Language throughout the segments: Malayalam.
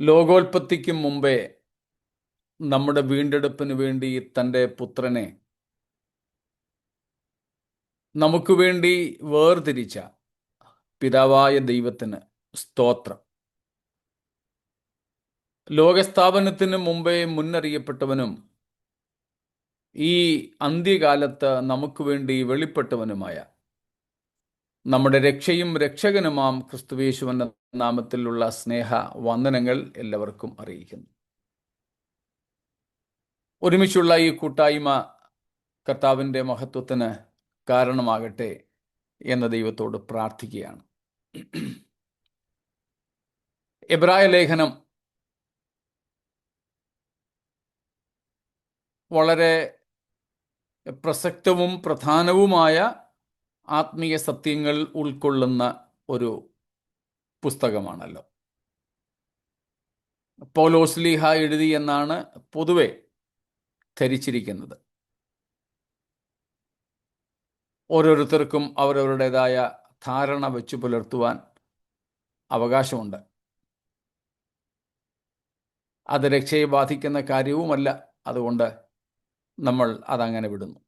ലോകോൽപ്പത്തിക്കും മുമ്പേ നമ്മുടെ വീണ്ടെടുപ്പിന് വേണ്ടി തൻ്റെ പുത്രനെ നമുക്ക് വേണ്ടി വേർതിരിച്ച പിതാവായ ദൈവത്തിന് സ്തോത്രം. ലോകസ്ഥാപനത്തിന് മുമ്പേ മുന്നറിയപ്പെട്ടവനും ഈ അന്ത്യകാലത്ത് നമുക്ക് വേണ്ടി വെളിപ്പെട്ടവനുമായ നമ്മുടെ രക്ഷയും രക്ഷകനുമാം ക്രിസ്തുയേശുവിന്റെ നാമത്തിലുള്ള സ്നേഹ വന്ദനങ്ങൾ എല്ലാവർക്കും അറിയിക്കുന്നു. ഒരുമിച്ചുള്ള ഈ കൂട്ടായ്മ കർത്താവിൻ്റെ മഹത്വത്തിന് കാരണമാകട്ടെ എന്ന ദൈവത്തോട് പ്രാർത്ഥിക്കുകയാണ്. എബ്രായ ലേഖനം വളരെ പ്രസക്തവും പ്രധാനവുമായ ആത്മീയ സത്യങ്ങൾ ഉൾക്കൊള്ളുന്ന ഒരു പുസ്തകമാണല്ലോ. പൗലോസ്ലീഹ എഴുതി എന്നാണ് പൊതുവെ ധരിച്ചിരിക്കുന്നത്. ഓരോരുത്തർക്കും അവരവരുടേതായ ധാരണ വെച്ചു പുലർത്തുവാൻ അവകാശമുണ്ട്. അത് രക്ഷയെ ബാധിക്കുന്ന കാര്യവുമല്ല, അതുകൊണ്ട് നമ്മൾ അതങ്ങനെ വിടുന്നു.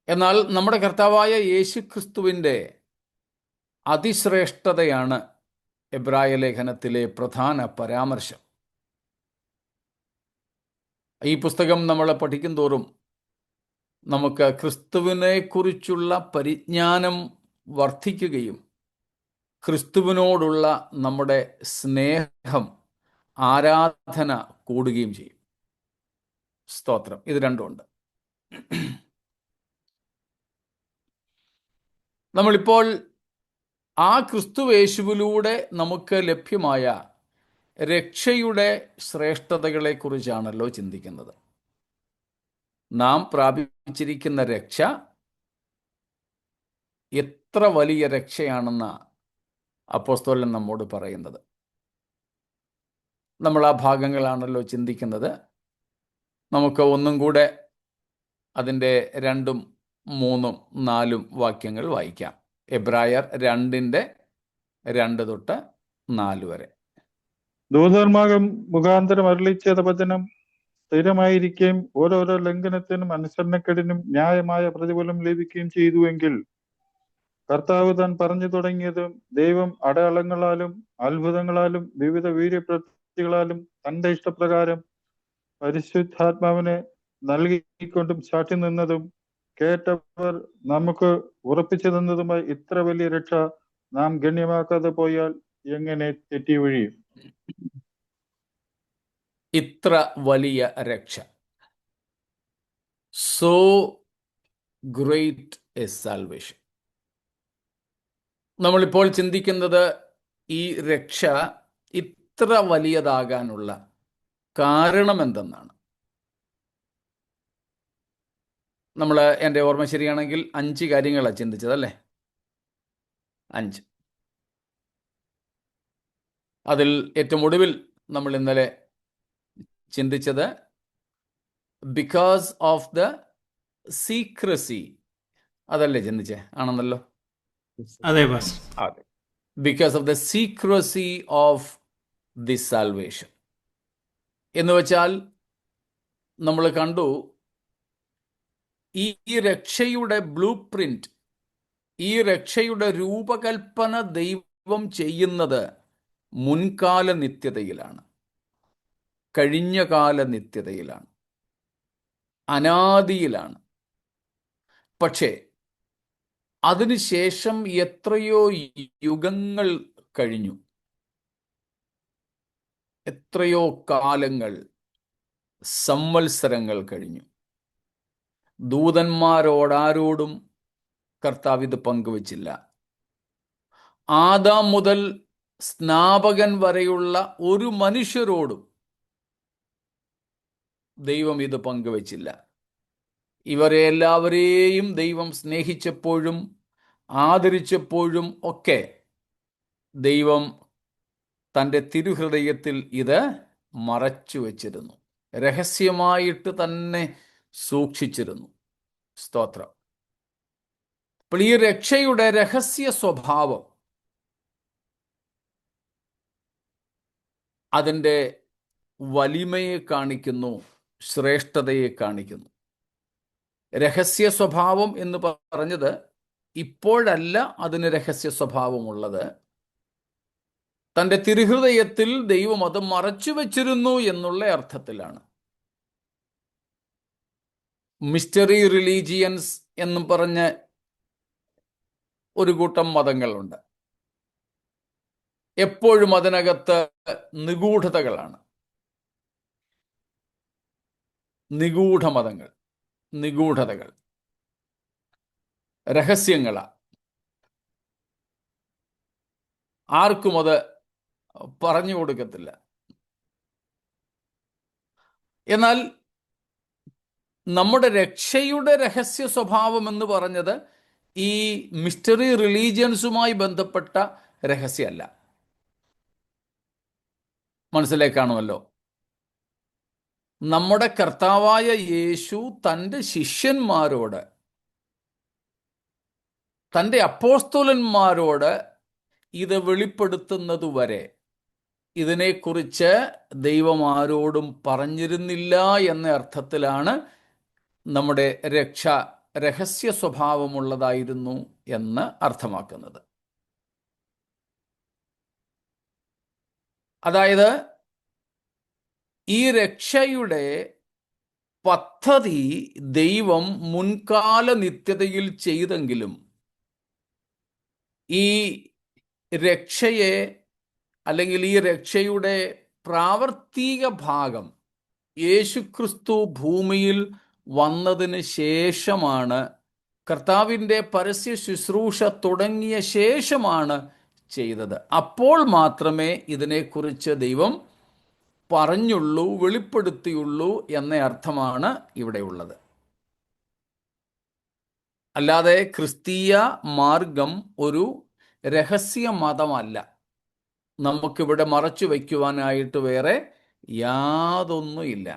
എന്നാൽ നമ്മുടെ കർത്താവായ യേശു ക്രിസ്തുവിൻ്റെ അതിശ്രേഷ്ഠതയാണ് എബ്രായ ലേഖനത്തിലെ പ്രധാന പരാമർശം. ഈ പുസ്തകം നമ്മൾ പഠിക്കും തോറും നമുക്ക് ക്രിസ്തുവിനെ കുറിച്ചുള്ള പരിജ്ഞാനം വർദ്ധിക്കുകയും ക്രിസ്തുവിനോടുള്ള നമ്മുടെ സ്നേഹം, ആരാധന കൂടുകയും ചെയ്യും. സ്തോത്രം. ഇത് രണ്ടുമുണ്ട്. നമ്മളിപ്പോൾ ആ ക്രിസ്തുയേശുവിലൂടെ നമുക്ക് ലഭ്യമായ രക്ഷയുടെ ശ്രേഷ്ഠതകളെക്കുറിച്ചാണല്ലോ ചിന്തിക്കുന്നത്. നാം പ്രാപിച്ചിരിക്കുന്ന രക്ഷ എത്ര വലിയ രക്ഷയാണെന്ന അപ്പോസ്തലൻ നമ്മോട് പറയുന്നത്. നമ്മൾ ആ ഭാഗങ്ങളാണല്ലോ ചിന്തിക്കുന്നത്. നമുക്ക് ഒന്നും കൂടെ അതിൻ്റെ 2, 3, 4 വാക്യങ്ങൾ വായിക്കാം. എബ്രായർ 2:2-4 വരെ. ദൂതന്മാരും മുഖാന്തരം അരുളി ചെയ്ത വചനം സ്ഥിരമായിരിക്കുകയും ഓരോരോ ലംഘനത്തിനും അനുസരണക്കേടിനും ന്യായമായ പ്രതിഫലം ലഭിക്കുകയും ചെയ്തുവെങ്കിൽ കർത്താവ് താൻ പറഞ്ഞു തുടങ്ങിയതും ദൈവം അടയാളങ്ങളാലും അത്ഭുതങ്ങളാലും വിവിധ വീര്യപ്രവൃത്തികളാലും തന്റെ ഇഷ്ടപ്രകാരം പരിശുദ്ധാത്മാവിനെ നൽകിക്കൊണ്ടും സാക്ഷി നിന്നതും കേട്ടവർ നമുക്ക് ഉറപ്പിച്ചു തന്നതുമായി ഇത്ര വലിയ രക്ഷ നാം ഗണ്യമാക്കാതെ പോയാൽ എങ്ങനെ തെറ്റി വീഴും? ഇത്ര വലിയ രക്ഷ, സോ ഗ്രേറ്റ് എ സാൽവേഷൻ. നമ്മളിപ്പോൾ ചിന്തിക്കുന്നത് ഈ രക്ഷ ഇത്ര വലിയതാകാനുള്ള കാരണം എന്തെന്നാണ്. നമ്മൾ, എൻ്റെ ഓർമ്മ ശരിയാണെങ്കിൽ 5 കാര്യങ്ങളാണ് ചിന്തിച്ചതല്ലേ? 5. അതിൽ ഏറ്റവും ഒടുവിൽ നമ്മൾ ഇന്നലെ ചിന്തിച്ചത് ബിക്കോസ് ഓഫ് ദ സീക്രസി, അതല്ലേ ചിന്തിച്ചേ? ആണെന്നല്ലോ. അതെ. Because of the secrecy of this salvation എന്ന് വെച്ചാൽ നമ്മൾ കണ്ടു, ഈ രക്ഷയുടെ ബ്ലൂ പ്രിന്റ്, ഈ രക്ഷയുടെ രൂപകൽപ്പന ദൈവം ചെയ്യുന്നത് മുൻകാല നിത്യതയിലാണ്, കഴിഞ്ഞകാല നിത്യതയിലാണ്, അനാദിയിലാണ്. പക്ഷേ അതിനുശേഷം എത്രയോ യുഗങ്ങൾ കഴിഞ്ഞു, എത്രയോ കാലങ്ങൾ, സംവത്സരങ്ങൾ കഴിഞ്ഞു. ദൂതന്മാരോടാരോടും കർത്താവ് ഇത് പങ്കുവച്ചില്ല. ആദാം മുതൽ സ്നാപകൻ വരെയുള്ള ഒരു മനുഷ്യരോടും ദൈവം ഇത് പങ്കുവച്ചില്ല. ഇവരെ എല്ലാവരെയും ദൈവം സ്നേഹിച്ചപ്പോഴും ആദരിച്ചപ്പോഴും ഒക്കെ ദൈവം തൻ്റെ തിരുഹൃദയത്തിൽ ഇത് മറച്ചു വച്ചിരുന്നു, രഹസ്യമായിട്ട് തന്നെ സൂക്ഷിച്ചിരുന്നു. സ്തോത്രം. അപ്പോൾ ഈ രക്ഷയുടെ രഹസ്യ സ്വഭാവം അതിൻ്റെ വലിമയെ കാണിക്കുന്നു, ശ്രേഷ്ഠതയെ കാണിക്കുന്നു. രഹസ്യ സ്വഭാവം എന്ന് പറഞ്ഞത് ഇപ്പോഴല്ല അതിന് രഹസ്യ സ്വഭാവമുള്ളത്. തൻ്റെ തിരുഹൃദയത്തിൽ ദൈവം അത് മറച്ചു വച്ചിരുന്നു എന്നുള്ള അർത്ഥത്തിലാണ്. മിസ്റ്ററി റിലീജിയൻസ് എന്നും പറഞ്ഞ് ഒരു കൂട്ടം മതങ്ങളുണ്ട്. എപ്പോഴും അതിനകത്ത് നിഗൂഢതകളാണ്. നിഗൂഢമതങ്ങൾ, നിഗൂഢതകൾ, രഹസ്യങ്ങളാ. ആർക്കും അത് പറഞ്ഞു കൊടുക്കത്തില്ല. എന്നാൽ നമ്മുടെ രക്ഷയുടെ രഹസ്യ സ്വഭാവം എന്ന് പറഞ്ഞത് ഈ മിസ്റ്ററി റിലീജിയൻസുമായി ബന്ധപ്പെട്ട രഹസ്യമല്ല. മനസ്സിലേക്കാണുമല്ലോ. നമ്മുടെ കർത്താവായ യേശു തൻ്റെ ശിഷ്യന്മാരോട്, തൻ്റെ അപ്പോസ്തലന്മാരോട് ഇത് വെളിപ്പെടുത്തുന്നതുവരെ ഇതിനെക്കുറിച്ച് ദൈവം ആരോടും പറഞ്ഞിരുന്നില്ല എന്ന അർത്ഥത്തിലാണ് നമ്മുടെ രക്ഷ രഹസ്യ സ്വഭാവമുള്ളതായിരുന്നു എന്ന് അർത്ഥമാക്കുന്നത്. അതായത് ഈ രക്ഷയുടെ പദ്ധതി ദൈവം മുൻകാല നിത്യതയിൽ ചെയ്തെങ്കിലും ഈ രക്ഷയെ അല്ലെങ്കിൽ ഈ രക്ഷയുടെ പ്രാവർത്തിക ഭാഗം യേശുക്രിസ്തു ഭൂമിയിൽ വന്നതിന് ശേഷമാണ്, കർത്താവിൻ്റെ പരസ്യ ശുശ്രൂഷ തുടങ്ങിയ ശേഷമാണ് ചെയ്തത്. അപ്പോൾ മാത്രമേ ഇതിനെക്കുറിച്ച് ദൈവം പറഞ്ഞുള്ളൂ, വെളിപ്പെടുത്തിയുള്ളൂ എന്ന അർത്ഥമാണ് ഇവിടെയുള്ളത്. അല്ലാതെ ക്രിസ്തീയ മാർഗം ഒരു രഹസ്യ മതമല്ല. നമുക്കിവിടെ മറച്ചു വയ്ക്കുവാനായിട്ട് വേറെ യാതൊന്നുമില്ല.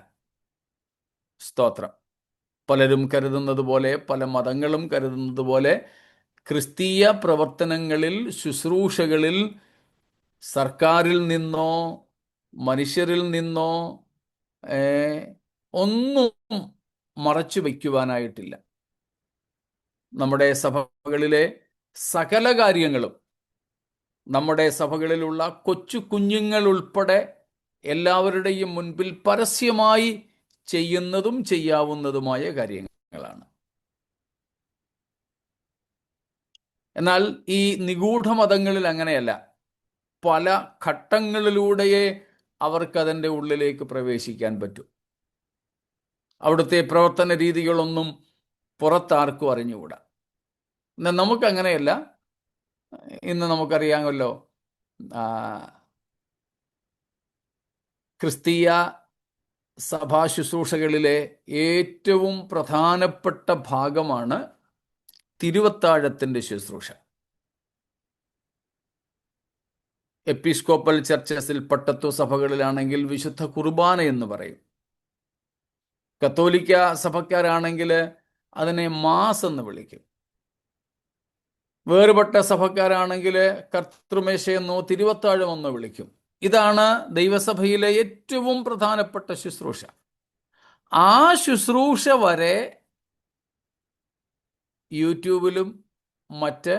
സ്തോത്രം. പലരും കരുതുന്നത് പോലെ, പല മതങ്ങളും കരുതുന്നത് പോലെ ക്രിസ്തീയ പ്രവർത്തനങ്ങളിൽ, ശുശ്രൂഷകളിൽ സർക്കാരിൽ നിന്നോ മനുഷ്യരിൽ നിന്നോ ഒന്നും മറച്ചു വയ്ക്കുവാനായിട്ടില്ല. നമ്മുടെ സഭകളിലെ സകല കാര്യങ്ങളും, നമ്മുടെ സഭകളിലുള്ള കൊച്ചു കുഞ്ഞുങ്ങൾ ഉൾപ്പെടെ എല്ലാവരുടെയും മുൻപിൽ പരസ്യമായി ചെയ്യുന്നതും ചെയ്യാവുന്നതുമായ കാര്യങ്ങളാണ്. എന്നാൽ ഈ നിഗൂഢമതങ്ങളിൽ അങ്ങനെയല്ല. പല ഘട്ടങ്ങളിലൂടെയേ അവർക്കതിൻ്റെ ഉള്ളിലേക്ക് പ്രവേശിക്കാൻ പറ്റൂ. അവിടുത്തെ പ്രവർത്തന രീതികളൊന്നും പുറത്താർക്കും അറിഞ്ഞുകൂടാ. എന്നാൽ നമുക്കങ്ങനെയല്ല. ഇന്ന് നമുക്കറിയാമല്ലോ, ക്രിസ്തീയ സഭാ ശുശ്രൂഷകളിലെ ഏറ്റവും പ്രധാനപ്പെട്ട ഭാഗമാണ് തിരുവത്താഴത്തിൻ്റെ ശുശ്രൂഷ. എപ്പിസ്കോപ്പൽ ചർച്ചസിൽ, പട്ടത്വ സഭകളിലാണെങ്കിൽ വിശുദ്ധ കുർബാന എന്ന് പറയും. കത്തോലിക്ക സഭക്കാരാണെങ്കിൽ അതിനെ മാസ് എന്ന് വിളിക്കും. വേറുപെട്ട സഭക്കാരാണെങ്കിൽ കർത്തൃമേശയെന്നോ തിരുവത്താഴമെന്നോ വിളിക്കും. ഇതാണ് ദൈവസഭയിലെ ഏറ്റവും പ്രധാനപ്പെട്ട ശുശ്രൂഷ. ആ ശുശ്രൂഷ വരെ യൂട്യൂബിലും മറ്റ്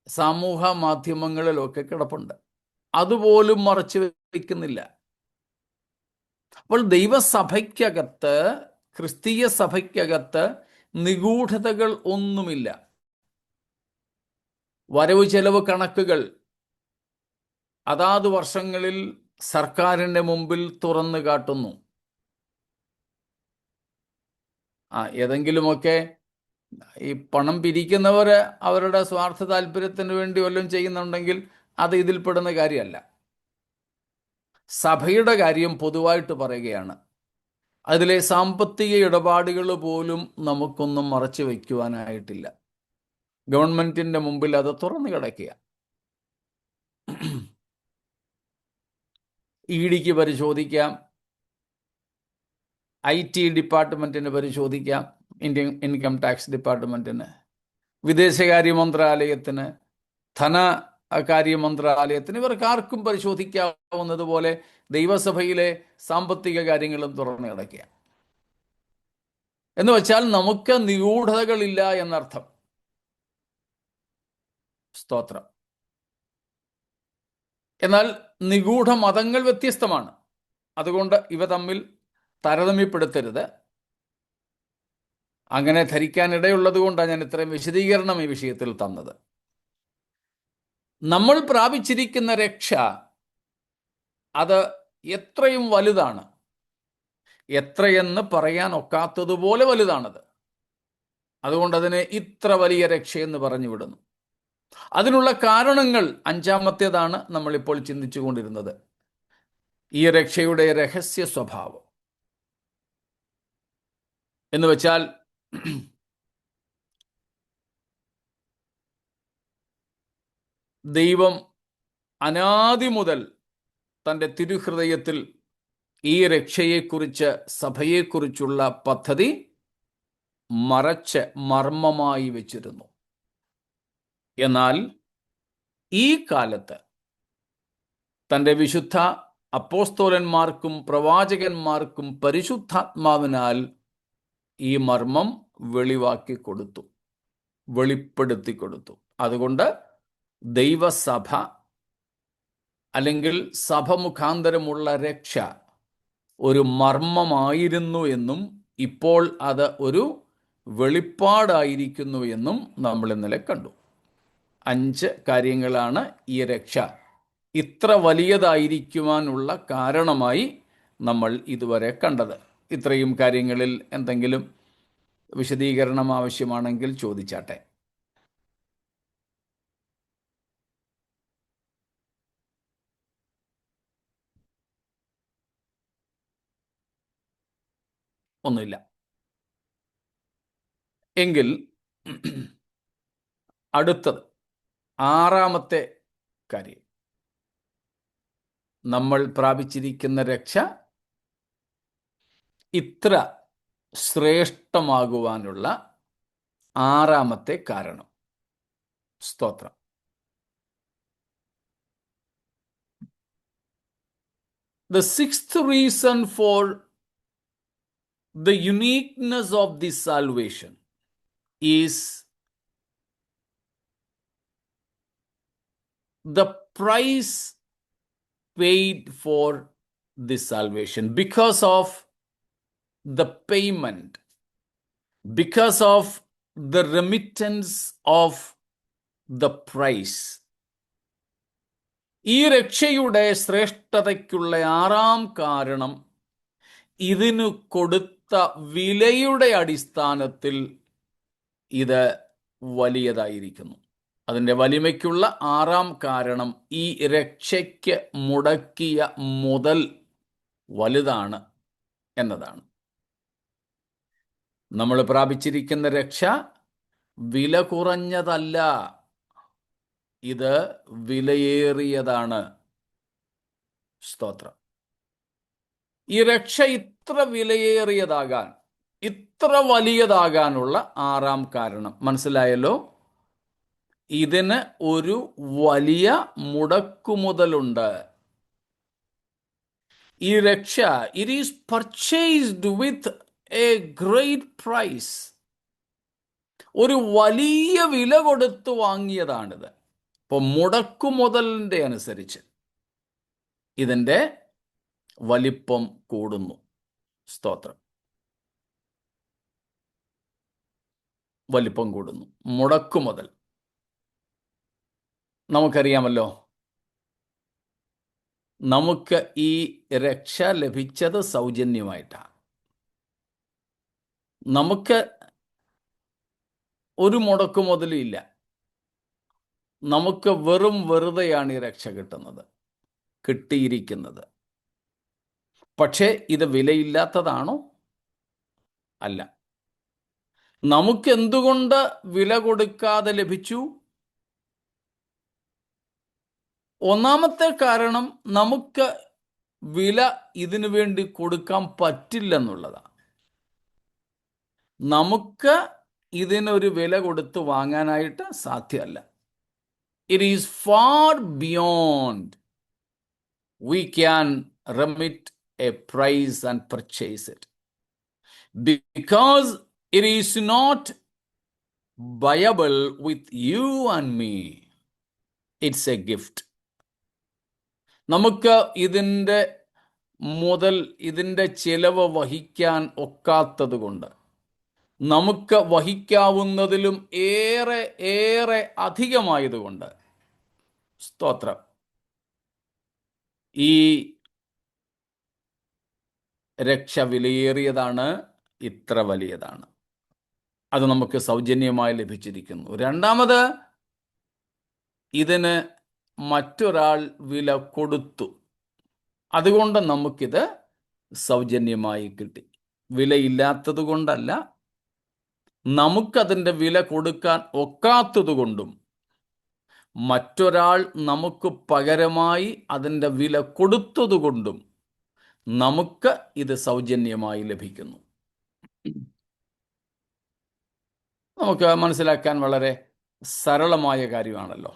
സമൂഹ മാധ്യമങ്ങളിലൊക്കെ കിടപ്പുണ്ട്. അതുപോലും മറച്ചു വയ്ക്കുന്നില്ല. അപ്പോൾ ദൈവസഭയ്ക്കകത്ത്, ക്രിസ്തീയ സഭയ്ക്കകത്ത് നിഗൂഢതകൾ ഒന്നുമില്ല. വരവ് ചെലവ് കണക്കുകൾ അതാത് വർഷങ്ങളിൽ സർക്കാരിൻ്റെ മുമ്പിൽ തുറന്നു കാട്ടുന്നു. ഏതെങ്കിലുമൊക്കെ ഈ പണം പിരിക്കുന്നവർ അവരുടെ സ്വാർത്ഥ താല്പര്യത്തിന് വേണ്ടി വല്ലതും ചെയ്യുന്നുണ്ടെങ്കിൽ അത് ഇതിൽപ്പെടുന്ന കാര്യമല്ല. സഭയുടെ കാര്യം പൊതുവായിട്ട് പറയുകയാണ്. അതിലെ സാമ്പത്തിക ഇടപാടുകൾ പോലും നമുക്കൊന്നും മറച്ചു വയ്ക്കുവാനായിട്ടില്ല. ഗവൺമെന്റിന്റെ മുമ്പിൽ അത് തുറന്നു കിടക്കുക. ഇഡിക്ക് പരിശോധിക്കാം, IT ഡിപ്പാർട്ട്മെന്റിന് പരിശോധിക്കാം, ഇന്ത്യൻ ഇൻകം ടാക്സ് ഡിപ്പാർട്ട്മെന്റിന്, വിദേശകാര്യ മന്ത്രാലയത്തിന്, ധന കാര്യ മന്ത്രാലയത്തിന്, ഇവർക്ക് ആർക്കും പരിശോധിക്കാവുന്നതുപോലെ ദൈവസഭയിലെ സാമ്പത്തിക കാര്യങ്ങളും തുറന്നു കിടക്കുക. എന്ന് വെച്ചാൽ നമുക്ക് നിഗൂഢതകളില്ല എന്നർത്ഥം. സ്തോത്രം. എന്നാൽ നിഗൂഢ മതങ്ങൾ വ്യത്യസ്തമാണ്. അതുകൊണ്ട് ഇവ തമ്മിൽ താരതമ്യപ്പെടുത്തരുത്. അങ്ങനെ ധരിക്കാനിടയുള്ളത് കൊണ്ടാണ് ഞാൻ ഇത്രയും വിശദീകരണം ഈ വിഷയത്തിൽ തന്നത്. നമ്മൾ പ്രാപിച്ചിരിക്കുന്ന രക്ഷ അത് എത്രയും വലുതാണ്, എത്രയെന്ന് പറയാൻ ഒക്കാത്തതുപോലെ വലുതാണത്. അതുകൊണ്ട് അതിനെ ഇത്ര വലിയ രക്ഷയെന്ന് പറഞ്ഞു വിടുന്നു. അതിനുള്ള കാരണങ്ങൾ അഞ്ചാമത്തേതാണ് നമ്മളിപ്പോൾ ചിന്തിച്ചു കൊണ്ടിരുന്നത്, ഈ രക്ഷയുടെ രഹസ്യ സ്വഭാവം. എന്ന് വെച്ചാൽ ദൈവം അനാദി മുതൽ തൻ്റെ തിരുഹൃദയത്തിൽ ഈ രക്ഷയെക്കുറിച്ച്, സഭയെക്കുറിച്ചുള്ള പദ്ധതി മറച്ച് മർമ്മമായി വെച്ചിരുന്നു. എന്നാൽ ഈ കാലത്ത് തൻ്റെ വിശുദ്ധ അപ്പോസ്തോലന്മാർക്കും പ്രവാചകന്മാർക്കും പരിശുദ്ധാത്മാവിനാൽ ഈ മർമ്മം വെളിപ്പെടുത്തി കൊടുത്തു. അതുകൊണ്ട് ദൈവസഭ അല്ലെങ്കിൽ സഭ മുഖാന്തരമുള്ള രക്ഷ ഒരു മർമ്മമായിരുന്നു എന്നും ഇപ്പോൾ അത് ഒരു വെളിപ്പാടായിരിക്കുന്നു എന്നും നമ്മൾ ഇന്നലെ കണ്ടു. 5 കാര്യങ്ങളാണ് ഈ രക്ഷ ഇത്ര വലിയതായിരിക്കുവാനുള്ള കാരണമായി നമ്മൾ ഇതുവരെ കണ്ടത്. ഇത്രയും കാര്യങ്ങളിൽ എന്തെങ്കിലും വിശദീകരണം ആവശ്യമാണെങ്കിൽ ചോദിച്ചാട്ടെ. ഒന്നുമില്ല എങ്കിൽ അടുത്തത് 6-ാമത്തെ കാര്യം, നമ്മൾ പ്രാപിച്ചിരിക്കുന്ന രക്ഷ ഇത്ര ശ്രേഷ്ഠമാകുവാനുള്ള 6-ാമത്തെ കാരണം. സ്തോത്രം. The 6th reason for the uniqueness of this salvation is the price paid for this salvation. Because of the payment, because of the remittance of the price. ഈ രക്ഷയുടെ ശ്രേഷ്ഠതയ്ക്കുള്ള 6-ാം കാരണം ഇതിനു കൊടുത്ത വിലയുടെ അടിസ്ഥാനത്തിൽ ഇത് വലിയതായിരിക്കുന്നു. അതിൻ്റെ വലിമയ്ക്കുള്ള 6-ാം കാരണം ഈ രക്ഷയ്ക്ക് മുടക്കിയ മുതൽ വലുതാണ് എന്നതാണ്. നമ്മൾ പ്രാപിച്ചിരിക്കുന്ന രക്ഷ വില കുറഞ്ഞതല്ല, ഇത് വിലയേറിയതാണ്. സ്തോത്രം. ഈ രക്ഷ ഇത്ര വിലയേറിയതാകാൻ, ഇത്ര വലിയതാകാനുള്ള 6-ാം കാരണം മനസ്സിലായല്ലോ. ഇതിന് ഒരു വലിയ മുടക്കുമുതലുണ്ട്. ഈ രക്ഷ it is purchased with a great price. ഒരു വലിയ വില കൊടുത്തു വാങ്ങിയതാണിത്. അപ്പോൾ മുടക്കുമുതലിൻ്റെ അനുസരിച്ച് ഇതിൻ്റെ വലിപ്പം കൂടുന്നു. സ്തോത്രം. വലിപ്പം കൂടുന്നു. മുടക്കുമുതൽ നമുക്കറിയാമല്ലോ. നമുക്ക് ഈ രക്ഷ ലഭിച്ചത് സൗജന്യമായിട്ടാണ്. നമുക്ക് ഒരു മുടക്കുമുതലും ഇല്ല. നമുക്ക് വെറുതെയാണ് ഈ രക്ഷ കിട്ടിയിരിക്കുന്നത്. പക്ഷേ ഇത് വിലയില്ലാത്തതാണോ? അല്ല. നമുക്ക് എന്തുകൊണ്ട് വില കൊടുക്കാതെ ലഭിച്ചു? ഒന്നാമത്തെ കാരണം നമുക്ക് വില ഇതിനു വേണ്ടി കൊടുക്കാൻ പറ്റില്ലെന്നുള്ളതാണ്. നമുക്ക് ഇതിനൊരു വില കൊടുത്ത് വാങ്ങാനായിട്ട് സാധ്യമല്ല. it is far beyond we can remit a price and purchase it. Because it is not buyable with you and me. It's a gift. നമുക്ക് ഇതിൻ്റെ ചിലവ് വഹിക്കാൻ ഒക്കാത്തത് കൊണ്ട്, നമുക്ക് വഹിക്കാവുന്നതിലും ഏറെ ഏറെ അധികമായതുകൊണ്ട്, സ്തോത്രം, ഈ രക്ഷ വിലയേറിയതാണ്, ഇത്ര വലിയതാണ്. അത് നമുക്ക് സൗജന്യമായി ലഭിച്ചിരിക്കുന്നു. രണ്ടാമത്, ഇതിന് മറ്റൊരാൾ വില കൊടുത്തു. അതുകൊണ്ട് നമുക്കിത് സൗജന്യമായി കിട്ടി. വിലയില്ലാത്തത് കൊണ്ടല്ല, നമുക്കതിൻ്റെ വില കൊടുക്കാൻ ഒക്കാത്തതുകൊണ്ടും മറ്റൊരാൾ നമുക്ക് പകരമായി അതിൻ്റെ വില കൊടുത്തതുകൊണ്ടും നമുക്ക് ഇത് സൗജന്യമായി ലഭിക്കുന്നു. നമുക്ക് മനസ്സിലാക്കാൻ വളരെ സരളമായ കാര്യമാണല്ലോ.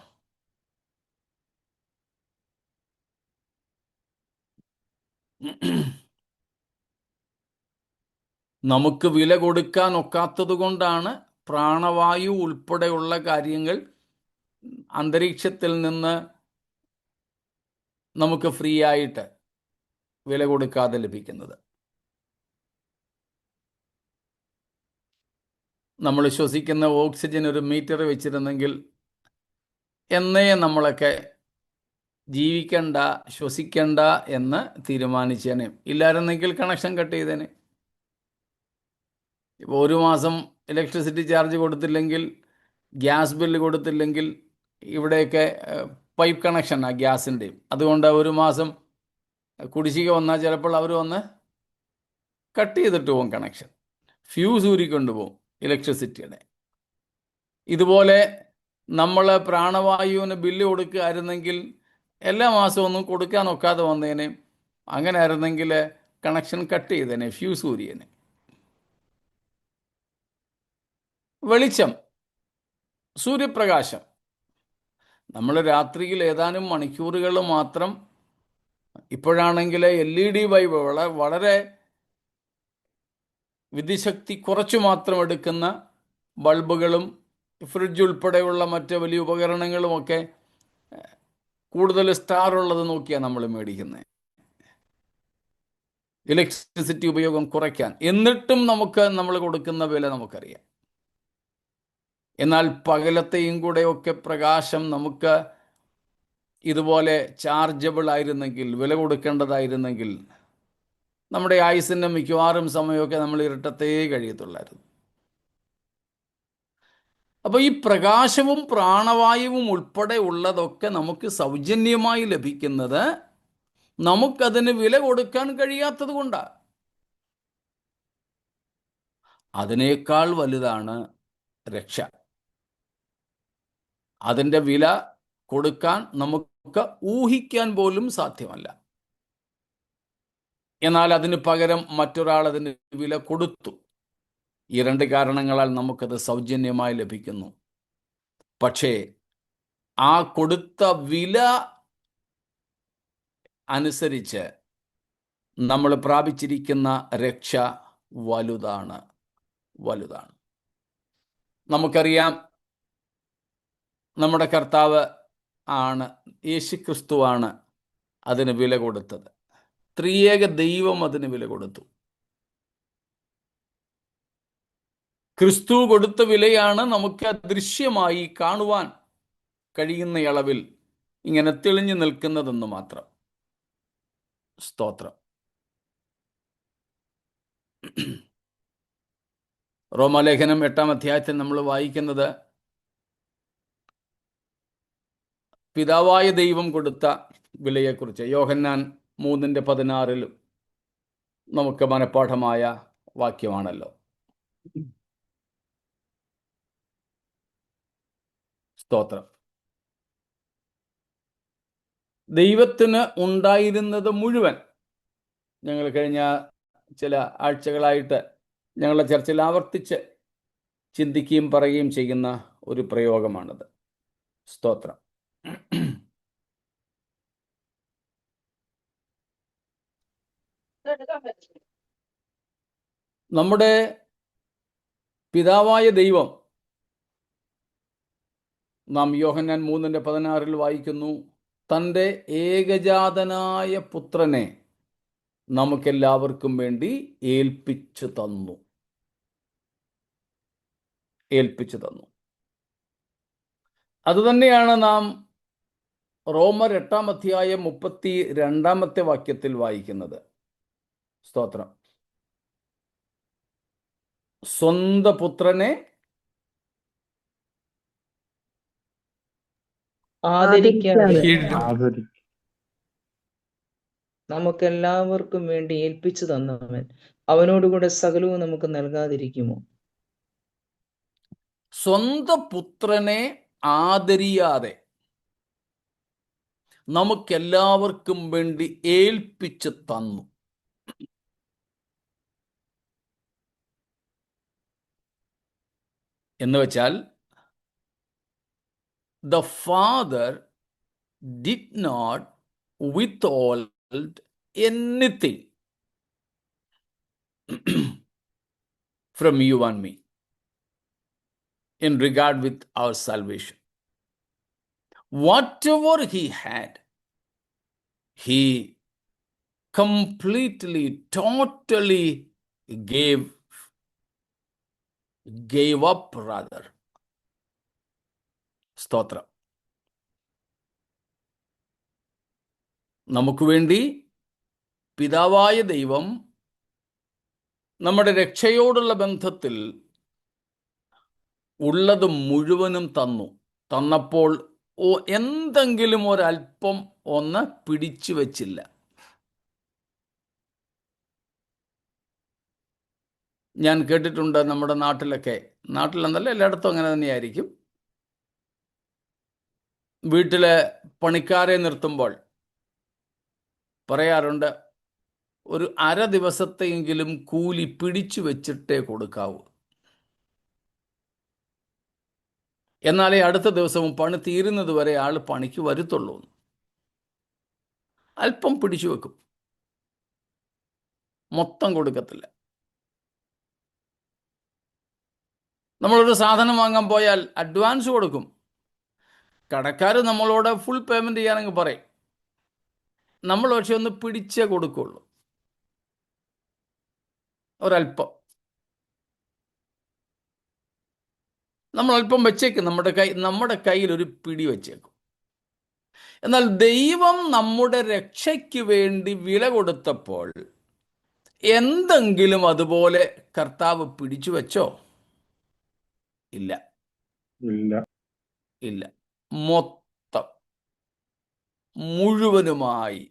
നമുക്ക് വില കൊടുക്കാൻ ഒക്കാത്തത് കൊണ്ടാണ് പ്രാണവായു ഉൾപ്പെടെയുള്ള കാര്യങ്ങൾ അന്തരീക്ഷത്തിൽ നിന്ന് നമുക്ക് ഫ്രീ ആയിട്ട് വില കൊടുക്കാതെ ലഭിക്കുന്നത്. നമ്മൾ ശ്വസിക്കുന്ന ഓക്സിജൻ ഒരു മീറ്റർ വെച്ചിരുന്നെങ്കിൽ എന്നേ നമ്മളൊക്കെ ജീവിക്കണ്ട, ശ്വസിക്കണ്ട എന്ന് തീരുമാനിച്ചേനെ. ഇല്ലായിരുന്നെങ്കിൽ കണക്ഷൻ കട്ട് ചെയ്തേനെ. ഇപ്പോൾ ഒരു മാസം ഇലക്ട്രിസിറ്റി ചാർജ് കൊടുത്തില്ലെങ്കിൽ, ഗ്യാസ് ബില്ല് കൊടുത്തില്ലെങ്കിൽ, ഇവിടെയൊക്കെ പൈപ്പ് കണക്ഷനാണ് ഗ്യാസിൻ്റെയും. അതുകൊണ്ട് ഒരു മാസം കുടിശ്ശിക വന്നാൽ ചിലപ്പോൾ അവർ വന്ന് കട്ട് ചെയ്തിട്ട് പോകും കണക്ഷൻ, ഫ്യൂസ് ഊരിക്കൊണ്ടുപോകും ഇലക്ട്രിസിറ്റിയുടെ. ഇതുപോലെ നമ്മൾ പ്രാണവായുവിന് ബില്ല് കൊടുക്കുകയായിരുന്നെങ്കിൽ എല്ലാ മാസവും ഒന്നും കൊടുക്കാൻ ഒക്കാതെ വന്നേനെ. അങ്ങനെ ആയിരുന്നെങ്കിൽ കണക്ഷൻ കട്ട് ചെയ്തേനെ, ഫ്യൂസ് ഊരിയേനെ. വെളിച്ചം, സൂര്യപ്രകാശം, നമ്മൾ രാത്രിയിൽ ഏതാനും മണിക്കൂറുകൾ മാത്രം, ഇപ്പോഴാണെങ്കിൽ LED ബൾബ് വളരെ വിദ്യുശക്തി കുറച്ചു മാത്രം എടുക്കുന്ന ബൾബുകളും ഫ്രിഡ്ജ് ഉൾപ്പെടെയുള്ള മറ്റ് വലിയ ഉപകരണങ്ങളുമൊക്കെ കൂടുതൽ സ്റ്റാർ ഉള്ളത് നോക്കിയാണ് നമ്മൾ മേടിക്കുന്നത്, ഇലക്ട്രിസിറ്റി ഉപയോഗം കുറയ്ക്കാൻ. എന്നിട്ടും നമ്മൾ കൊടുക്കുന്ന വില നമുക്കറിയാം. എന്നാൽ പകലത്തെയും കൂടെയൊക്കെ പ്രകാശം നമുക്ക് ഇതുപോലെ ചാർജബിൾ ആയിരുന്നെങ്കിൽ, വില കൊടുക്കേണ്ടതായിരുന്നെങ്കിൽ, നമ്മുടെ ആയുസിൻ്റെ മിക്കവാറും സമയമൊക്കെ നമ്മൾ ഇരുട്ടത്തേ കഴിയത്തുള്ളായിരുന്നു. അപ്പോൾ ഈ പ്രകാശവും പ്രാണവായുവും ഉൾപ്പെടെ ഉള്ളതൊക്കെ നമുക്ക് സൗജന്യമായി ലഭിക്കുന്നത് നമുക്കതിന് വില കൊടുക്കാൻ കഴിയാത്തത് കൊണ്ടാണ്. അതിനേക്കാൾ വലുതാണ് രക്ഷ. അതിൻ്റെ വില കൊടുക്കാൻ നമുക്ക് ഊഹിക്കാൻ പോലും സാധ്യമല്ല. എന്നാൽ അതിന് പകരം മറ്റൊരാൾ അതിന് വില കൊടുത്തു. ഈ രണ്ട് കാരണങ്ങളാൽ നമുക്കത് സൗജന്യമായി ലഭിക്കുന്നു. പക്ഷേ ആ കൊടുത്ത വില അനുസരിച്ച് നമ്മൾ പ്രാപിച്ചിരിക്കുന്ന രക്ഷ വലുതാണ്. നമുക്കറിയാം, നമ്മുടെ കർത്താവ് ആണ്, യേശുക്രിസ്തുവാണ് അതിന് വില കൊടുത്തത്. ത്രിയേക ദൈവം അതിന് വില കൊടുത്തു. ക്രിസ്തു കൊടുത്ത വിലയാണ് നമുക്ക് ദൃശ്യമായി കാണുവാൻ കഴിയുന്ന അളവിൽ ഇങ്ങനെ തെളിഞ്ഞു നിൽക്കുന്നതെന്ന് മാത്രം. സ്തോത്രം. റോമാലേഖനം 8-ാം അധ്യായത്തിൽ നമ്മൾ വായിക്കുന്നത് പിതാവായ ദൈവം കൊടുത്ത വിലയെക്കുറിച്ച്. യോഹന്നാൻ 3:16 നമുക്ക് മനഃപ്പാഠമായ വാക്യമാണല്ലോ. സ്തോത്രം. ദൈവത്തിന് ഉണ്ടായിരുന്നത് മുഴുവൻ, ഞങ്ങൾ കഴിഞ്ഞ ചില ആഴ്ചകളായിട്ട് ഞങ്ങളുടെ ചർച്ചയിൽ ആവർത്തിച്ച് ചിന്തിക്കുകയും പറയുകയും ചെയ്യുന്ന ഒരു പ്രയോഗമാണത്. സ്തോത്രം. നമ്മുടെ പിതാവായ ദൈവം, നാം യോഹന്നാൻ 3:16 വായിക്കുന്നു, തൻ്റെ ഏകജാതനായ പുത്രനെ നമുക്കെല്ലാവർക്കും വേണ്ടി ഏൽപ്പിച്ചു തന്നു. അതുതന്നെയാണ് നാം റോമർ 8:32 വാക്യത്തിൽ വായിക്കുന്നത്. സ്തോത്രം. സ്വന്തം പുത്രനെ ആദരിക്കാതെ ആദരി നമുക്കെല്ലാവർക്കും വേണ്ടി ഏൽപ്പിച്ചു തന്നവൻ അവനോടുകൂടെ സകലവും നമുക്ക് നൽകാതിരിക്കുമോ? സ്വന്തം പുത്രനെ ആദരിയാതെ നമുക്കെല്ലാവർക്കും വേണ്ടി ഏൽപ്പിച്ചു തന്നു. എന്ന് വെച്ചാൽ, the Father did not withhold anything from you and me in regard with our salvation. Whatever he had, he completely, totally gave up rather. സ്തോത്രം. നമുക്ക് വേണ്ടി പിതാവായ ദൈവം നമ്മുടെ രക്ഷയോടുള്ള ബന്ധത്തിൽ ഉള്ളത് മുഴുവനും തന്നപ്പോൾ എന്തെങ്കിലും ഒരല്പം ഒന്ന് പിടിച്ചു വച്ചില്ല. ഞാൻ കേട്ടിട്ടുണ്ട്, നമ്മുടെ നാട്ടിലെന്നല്ല എല്ലായിടത്തും അങ്ങനെ തന്നെയായിരിക്കും, വീട്ടിലെ പണിക്കാരെ നിർത്തുമ്പോൾ പറയാറുണ്ട്, ഒരു അര ദിവസത്തെയെങ്കിലും കൂലി പിടിച്ചു വെച്ചിട്ടേ കൊടുക്കാവൂ, എന്നാലേ അടുത്ത ദിവസവും പണി തീരുന്നത് വരെ ആൾ പണിക്ക് വരുത്തുള്ളൂ. അല്പം പിടിച്ചു വെക്കും, മൊത്തം കൊടുക്കത്തില്ല. നമ്മളൊരു സാധനം വാങ്ങാൻ പോയാൽ അഡ്വാൻസ് കൊടുക്കും. കടക്കാർ നമ്മളോട് ഫുൾ പേയ്മെന്റ് ചെയ്യാനെങ്കിൽ പറയും. നമ്മൾ പക്ഷെ ഒന്ന് പിടിച്ചേ കൊടുക്കുള്ളൂ, ഒരല്പം. നമ്മൾ അല്പം വെച്ചേക്കും, നമ്മുടെ കയ്യിൽ ഒരു പിടി വെച്ചേക്കും. എന്നാൽ ദൈവം നമ്മുടെ രക്ഷയ്ക്ക് വേണ്ടി വില കൊടുത്തപ്പോൾ എന്തെങ്കിലും അതുപോലെ കർത്താവ് പിടിച്ചു വെച്ചോ? ഇല്ല. മൊത്തം മുഴുവനുമായി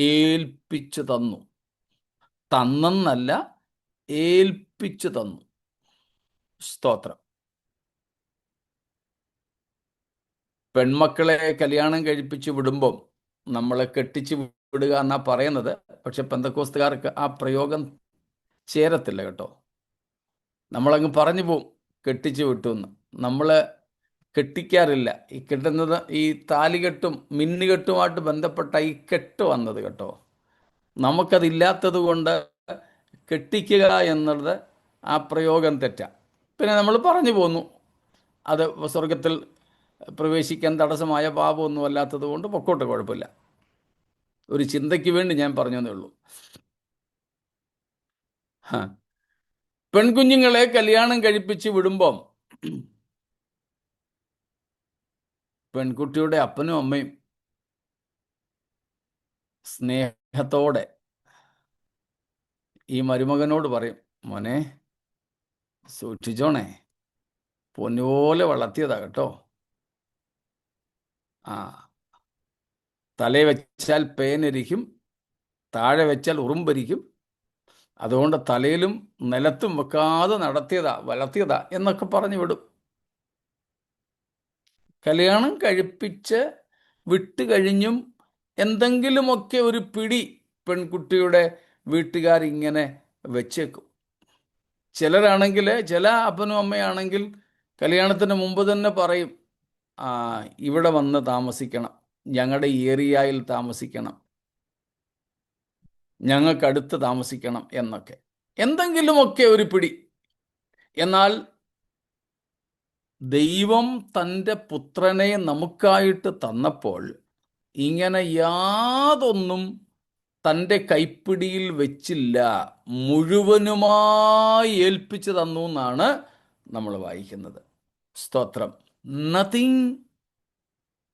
ഏൽപ്പിച്ചു തന്നു. തന്നെന്നല്ല, ഏൽപ്പിച്ചു തന്നു. സ്തോത്രം. പെൺമക്കളെ കല്യാണം കഴിപ്പിച്ച് വിടുമ്പം നമ്മളെ കെട്ടിച്ച് വിടുക എന്നാ പറയുന്നത്. പക്ഷെ പെന്തക്കോസ്തുകാർക്ക് ആ പ്രയോഗം ചേരത്തില്ല കേട്ടോ. നമ്മളങ്ങ് പറഞ്ഞു പോവും, കെട്ടിച്ച് വിട്ടു എന്ന്. നമ്മൾ കെട്ടിക്കാറില്ല. ഈ കെട്ടുന്നത് ഈ താലികെട്ടും മിന്നുകെട്ടുമായിട്ട് ബന്ധപ്പെട്ട ഈ കെട്ട് വന്നത് കേട്ടോ. നമുക്കതില്ലാത്തത് കൊണ്ട് കെട്ടിക്കുക എന്നുള്ളത് ആ പ്രയോഗം തെറ്റാ. പിന്നെ നമ്മൾ പറഞ്ഞു പോന്നു, അത് സ്വർഗത്തിൽ പ്രവേശിക്കാൻ തടസ്സമായ പാപമൊന്നും അല്ലാത്തത് കൊണ്ട് പൊക്കോട്ടെ, കുഴപ്പമില്ല. ഒരു ചിന്തയ്ക്ക് വേണ്ടി ഞാൻ പറഞ്ഞതേ ഉള്ളൂ. പെൺകുഞ്ഞുങ്ങളെ കല്യാണം കഴിപ്പിച്ച് വിടുമ്പം പെൺകുട്ടിയുടെ അപ്പനും അമ്മയും സ്നേഹത്തോടെ ഈ മരുമകനോട് പറയും, മോനെ സൂക്ഷിച്ചോണേ, പൊന്നുപോലെ വളർത്തിയതാ കേട്ടോ. തലയിൽ വെച്ചാൽ പേനരിക്കും, താഴെ വെച്ചാൽ ഉറുമ്പരിക്കും, അതുകൊണ്ട് തലയിലും നിലത്തും വെക്കാതെ വളർത്തിയതാ എന്നൊക്കെ പറഞ്ഞു വിടും. കല്യാണം കഴിപ്പിച്ച് വിട്ടുകഴിഞ്ഞും എന്തെങ്കിലുമൊക്കെ ഒരു പിടി പെൺകുട്ടിയുടെ വീട്ടുകാരിങ്ങനെ വെച്ചേക്കും. ചിലരാണെങ്കിൽ, ചില അപ്പനും അമ്മയാണെങ്കിൽ കല്യാണത്തിന് മുമ്പ് തന്നെ പറയും, ഇവിടെ വന്ന് താമസിക്കണം, ഞങ്ങളുടെ ഏരിയയിൽ താമസിക്കണം, ഞങ്ങൾക്കടുത്ത് താമസിക്കണം എന്നൊക്കെ. എന്തെങ്കിലുമൊക്കെ ഒരു പിടി. എന്നാൽ ദൈവം തൻ്റെ പുത്രനെ നമുക്കായിട്ട് തന്നപ്പോൾ ഇങ്ങനെ യാതൊന്നും തൻ്റെ കൈപ്പിടിയിൽ വെച്ചില്ല, മുഴുവനുമായി ഏൽപ്പിച്ചു തന്നു എന്നാണ് നമ്മൾ വായിക്കുന്നത്. സ്തോത്രം. Nothing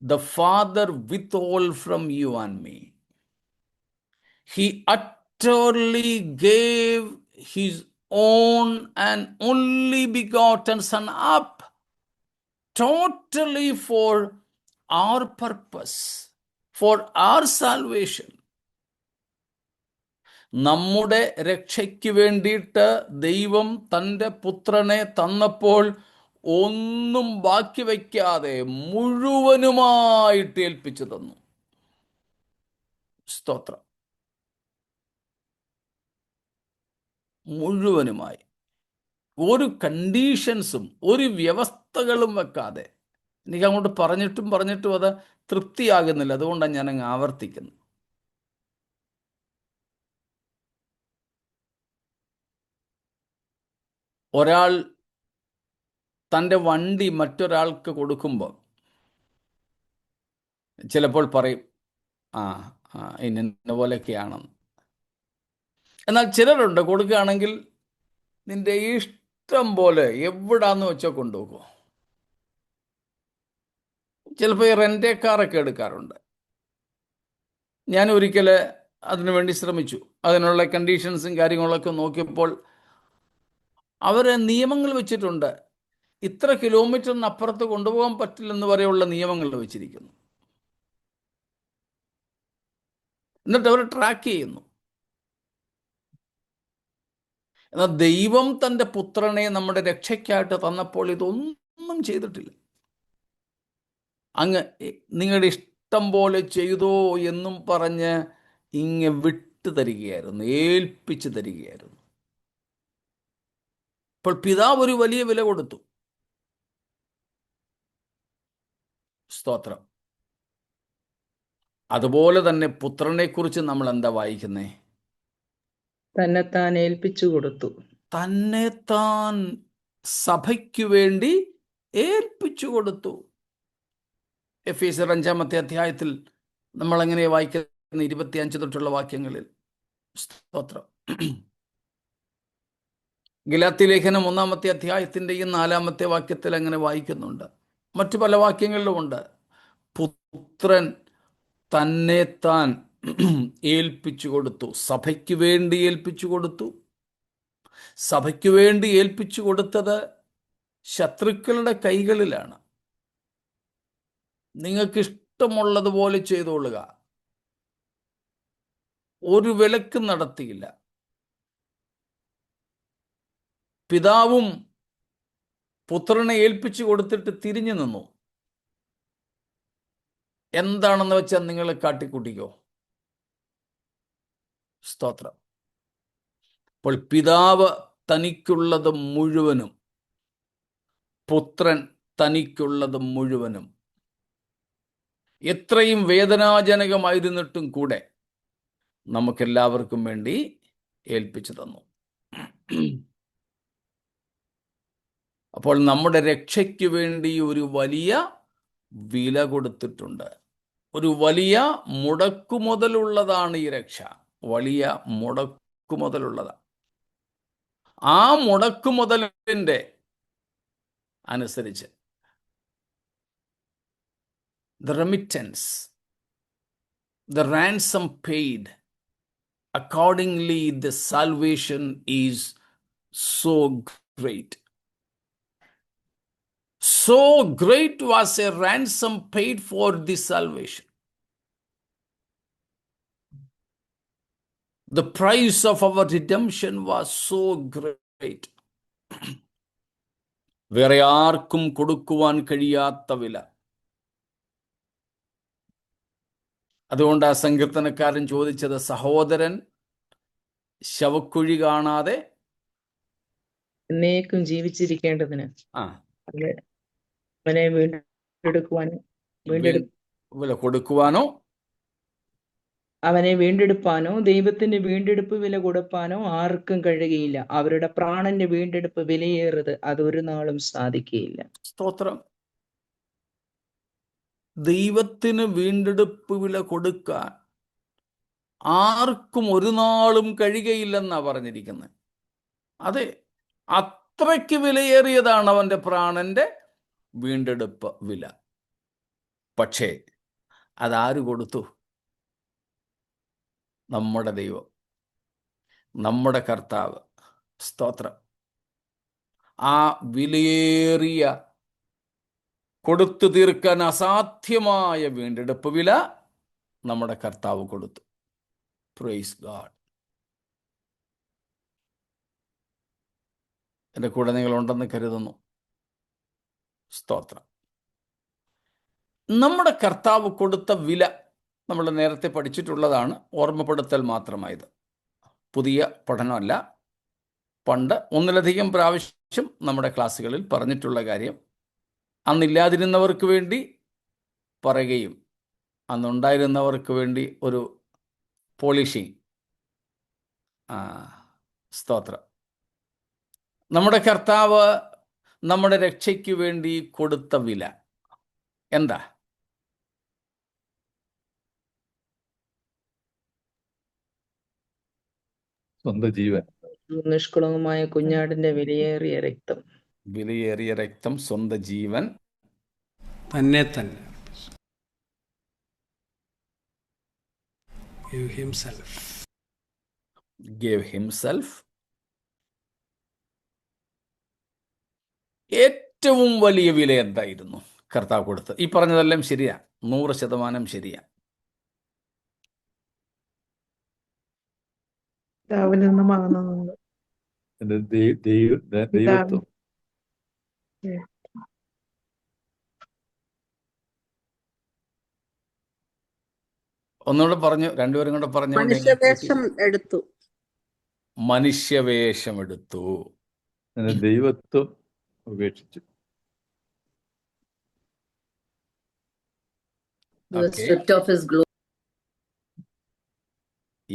the Father withhold from you and me. He utterly gave his own and only begotten Son up totally for our purpose, for our salvation. നമ്മുടെ രക്ഷയ്ക്ക് വേണ്ടിയിട്ട് ദൈവം തൻ്റെ പുത്രനെ തന്നപ്പോൾ ഒന്നും ബാക്കി വയ്ക്കാതെ മുഴുവനുമായിട്ട് ഏൽപ്പിച്ചു തന്നു. സ്തോത്രം. മുഴുവനുമായി, ഒരു കണ്ടീഷൻസും ഒരു വ്യവസ്ഥകളും വെക്കാതെ. എനിക്ക് അങ്ങോട്ട് പറഞ്ഞിട്ടും അത് തൃപ്തിയാകുന്നില്ല, അതുകൊണ്ടാണ് ഞാൻ അങ്ങ് ആവർത്തിക്കുന്നത്. ഒരാൾ തൻ്റെ വണ്ടി മറ്റൊരാൾക്ക് കൊടുക്കുമ്പോൾ ചിലപ്പോൾ പറയും ഇന്ന പോലെയൊക്കെയാണെന്ന്. എന്നാൽ ചിലരുണ്ട്, കൊടുക്കുകയാണെങ്കിൽ നിന്റെ ഇഷ്ടം പോലെ എവിടാന്ന് വെച്ചാൽ കൊണ്ടുപോകുമോ. ചിലപ്പോൾ ഈ റെൻ്റേ കാറൊക്കെ എടുക്കാറുണ്ട്. ഞാൻ ഒരിക്കൽ അതിനുവേണ്ടി ശ്രമിച്ചു. അതിനുള്ള കണ്ടീഷൻസും കാര്യങ്ങളൊക്കെ നോക്കിയപ്പോൾ അവർ നിയമങ്ങൾ വെച്ചിട്ടുണ്ട്. ഇത്ര കിലോമീറ്ററിനപ്പുറത്ത് കൊണ്ടുപോകാൻ പറ്റില്ലെന്ന് വരെയുള്ള നിയമങ്ങൾ വെച്ചിരിക്കുന്നു. എന്നിട്ട് അവർ ട്രാക്ക് ചെയ്യുന്നു. എന്നാൽ ദൈവം തൻ്റെ പുത്രനെ നമ്മുടെ രക്ഷയ്ക്കായിട്ട് തന്നപ്പോൾ ഇതൊന്നും ചെയ്തിട്ടില്ല. അങ്ങ് നിങ്ങളുടെ ഇഷ്ടം പോലെ ചെയ്തോ എന്നും പറഞ്ഞ് ഇങ്ങ് വിട്ടു തരികയായിരുന്നു, ഏൽപ്പിച്ചു തരികയായിരുന്നു. അപ്പോൾ പിതാവ് ഒരു വലിയ വില കൊടുത്തു. സ്തോത്രം. അതുപോലെ തന്നെ പുത്രനെക്കുറിച്ച് നമ്മൾ എന്താ വായിക്കുന്നേ? തന്നെത്താൻ ഏൽപ്പിച്ചു കൊടുത്തു. തന്നെത്താൻ സഭയ്ക്ക് വേണ്ടി ഏൽപ്പിച്ചു കൊടുത്തു. എഫേസ്യർ 5-ാമത്തെ അധ്യായത്തിൽ നമ്മൾ എങ്ങനെ വായിക്കുന്ന 25 തൊട്ടുള്ള വാക്യങ്ങളിൽ. സ്തോത്രം. ഗലാത്യ ലേഖനം 1-ാമത്തെ അധ്യായത്തിൻ്റെ 4-ാമത്തെ വാക്യത്തിൽ അങ്ങനെ വായിക്കുന്നുണ്ട്. മറ്റു പല വാക്യങ്ങളിലുമുണ്ട്. പുത്രൻ തന്നെത്താൻ ഏൽപ്പിച്ചു കൊടുത്തു, സഭയ്ക്ക് വേണ്ടി ഏൽപ്പിച്ചു കൊടുത്തു. സഭയ്ക്ക് വേണ്ടി ഏൽപ്പിച്ചു കൊടുത്തത് ശത്രുക്കളുടെ കൈകളിലാണ്. നിങ്ങൾക്ക് ഇഷ്ടമുള്ളതുപോലെ ചെയ്തോളുക, ഒരു വിലക്കും നടത്തിയില്ല. പിതാവും പുത്രനെ ഏൽപ്പിച്ചു കൊടുത്തിട്ട് തിരിഞ്ഞു നിന്നു. എന്താണെന്ന് വെച്ചാൽ നിങ്ങൾ കാട്ടിക്കൂട്ടിക്കോ. സ്തോത്രം. അപ്പോൾ പിതാവ് തനിക്കുള്ളത് മുഴുവനും, പുത്രൻ തനിക്കുള്ളത് മുഴുവനും, എത്രയും വേദനാജനകമായിരുന്നിട്ടും കൂടെ നമുക്കെല്ലാവർക്കും വേണ്ടി ഏൽപ്പിച്ചു തന്നു. അപ്പോൾ നമ്മുടെ രക്ഷയ്ക്ക് വേണ്ടി ഒരു വലിയ വില കൊടുത്തിട്ടുണ്ട്. ഒരു വലിയ മുടക്കുമുതലുള്ളതാണ് ഈ രക്ഷ. വലിയ മുടക്കുമുതലുള്ളതാണ്. ആ മുടക്കുമുതലിൻ്റെ അനുസരിച്ച് the remittance, the ransom paid, accordingly the salvation is so great. So great was a ransom paid for this salvation. The price of our redemption was so great. വേറെ ആർക്കും കൊടുക്കുവാൻ കഴിയാത്ത വില. അതുകൊണ്ട് ആ സങ്കീർത്തനക്കാരൻ ചോദിച്ചത്, സഹോദരൻ ശവക്കുഴി എന്നേക്കും ജീവിച്ചിരിക്കേണ്ടതിന് അവനെ വീണ്ടെടുക്കുവാനോ വില കൊടുക്കുവാനോ അവനെ വീണ്ടെടുപ്പാനോ ദൈവത്തിന്റെ വീണ്ടെടുപ്പ് വില കൊടുപ്പാനോ ആർക്കും കഴിയുകയില്ല. അവരുടെ പ്രാണന്റെ വീണ്ടെടുപ്പ് വിലയേറത് അതൊരു നാളും സാധിക്കുകയില്ല. സ്തോത്രം. ദൈവത്തിന് വീണ്ടെടുപ്പ് വില കൊടുക്കാൻ ആർക്കും ഒരു നാളും കഴിയുകയില്ലെന്നാ പറഞ്ഞിരിക്കുന്നത്. അതെ, അത്രയ്ക്ക് വിലയേറിയതാണ് അവൻ്റെ പ്രാണന്റെ വീണ്ടെടുപ്പ് വില. പക്ഷേ അതാര് കൊടുത്തു? നമ്മുടെ ദൈവം, നമ്മുടെ കർത്താവ്. സ്തോത്രം. ആ വിലയേറിയ, കൊടുത്തു തീർക്കാൻ അസാധ്യമായ വീണ്ടെടുപ്പ് വില നമ്മുടെ കർത്താവ് കൊടുത്തു. Praise God. എൻ്റെ കൂടെ നിങ്ങളുണ്ടെന്ന് കരുതുന്നു. സ്തോത്രം. നമ്മുടെ കർത്താവ് കൊടുത്ത വില നമ്മൾ നേരത്തെ പഠിച്ചിട്ടുള്ളതാണ്, ഓർമ്മപ്പെടുത്തൽ മാത്രമായത്. പുതിയ പഠനമല്ല. പണ്ട് ഒന്നിലധികം പ്രാവശ്യം നമ്മുടെ ക്ലാസ്സുകളിൽ പറഞ്ഞിട്ടുള്ള കാര്യം അന്നില്ലാതിരുന്നവർക്ക് വേണ്ടി പറയുകയും അന്നുണ്ടായിരുന്നവർക്ക് വേണ്ടി ഒരു പോളിഷിങ്. സ്തോത്രം. നമ്മുടെ കർത്താവ് നമ്മുടെ രക്ഷയ്ക്ക് വേണ്ടി കൊടുത്ത വില എന്താ? സ്വന്തം ജീവൻ. നിഷ്കളങ്കമായ കുഞ്ഞാടിന്റെ വിലയേറിയ രക്തം. വിലയേറിയ രക്തം, സ്വന്തം ജീവൻ തന്നെ gave himself. gave himself. ഏറ്റവും വലിയ വില എന്തായിരുന്നു കർത്താവ് കൊടുത്തത്? ഈ പറഞ്ഞതെല്ലാം ശരിയാ, 100% ശരിയാ. പിതാവിൽ നിന്നുമാകുന്നതുകൊണ്ട് ദൈവത്വം. ഒന്നുകൂടെ പറഞ്ഞു, രണ്ടുപേരും കൂടെ പറഞ്ഞു. മനുഷ്യവേഷം എടുത്തു. മനുഷ്യവേഷം എടുത്തു. ദൈവത്വം ഉപേക്ഷിച്ചു.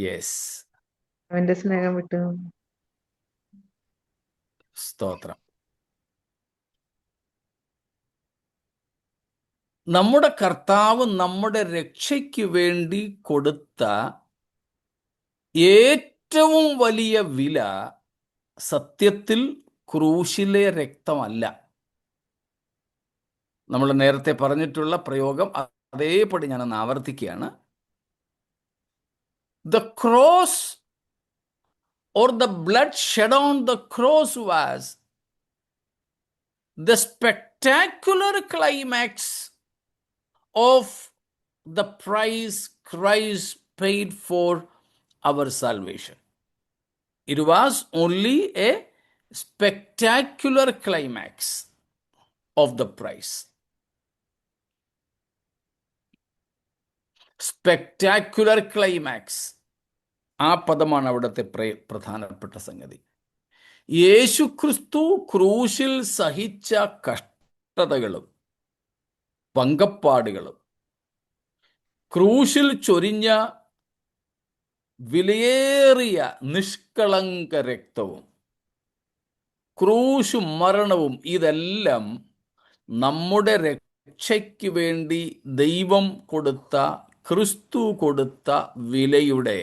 യെസ്. അവന്റെ സ്നേഹം വിട്ടു. സ്തോത്രം. നമ്മുടെ കർത്താവ് നമ്മുടെ രക്ഷയ്ക്ക് വേണ്ടി കൊടുത്ത ഏറ്റവും വലിയ വില സത്യത്തിൽ ക്രൂശിലെ രക്തമല്ല. നമ്മൾ നേരത്തെ പറഞ്ഞിട്ടുള്ള പ്രയോഗം അതേപടി ഞാനൊന്ന് ആവർത്തിക്കുകയാണ്. The cross or the blood shed on the cross was the spectacular climax of the price Christ paid for our salvation. It was only a spectacular climax of the price. Spectacular climax. ആ പദമാണ് അവിടുത്തെ പ്രധാനപ്പെട്ട സംഗതി. യേശുക്രിസ്തു ക്രൂശിൽ സഹിച്ച കഷ്ടതകളും പങ്കപ്പാടുകളും ക്രൂശിൽ ചൊരിഞ്ഞ വിലയേറിയ നിഷ്കളങ്ക രക്തവും ക്രൂശു മരണവും ഇതെല്ലാം നമ്മുടെ രക്ഷയ്ക്ക് വേണ്ടി ദൈവം കൊടുത്ത, ക്രിസ്തു കൊടുത്ത വിലയുടെ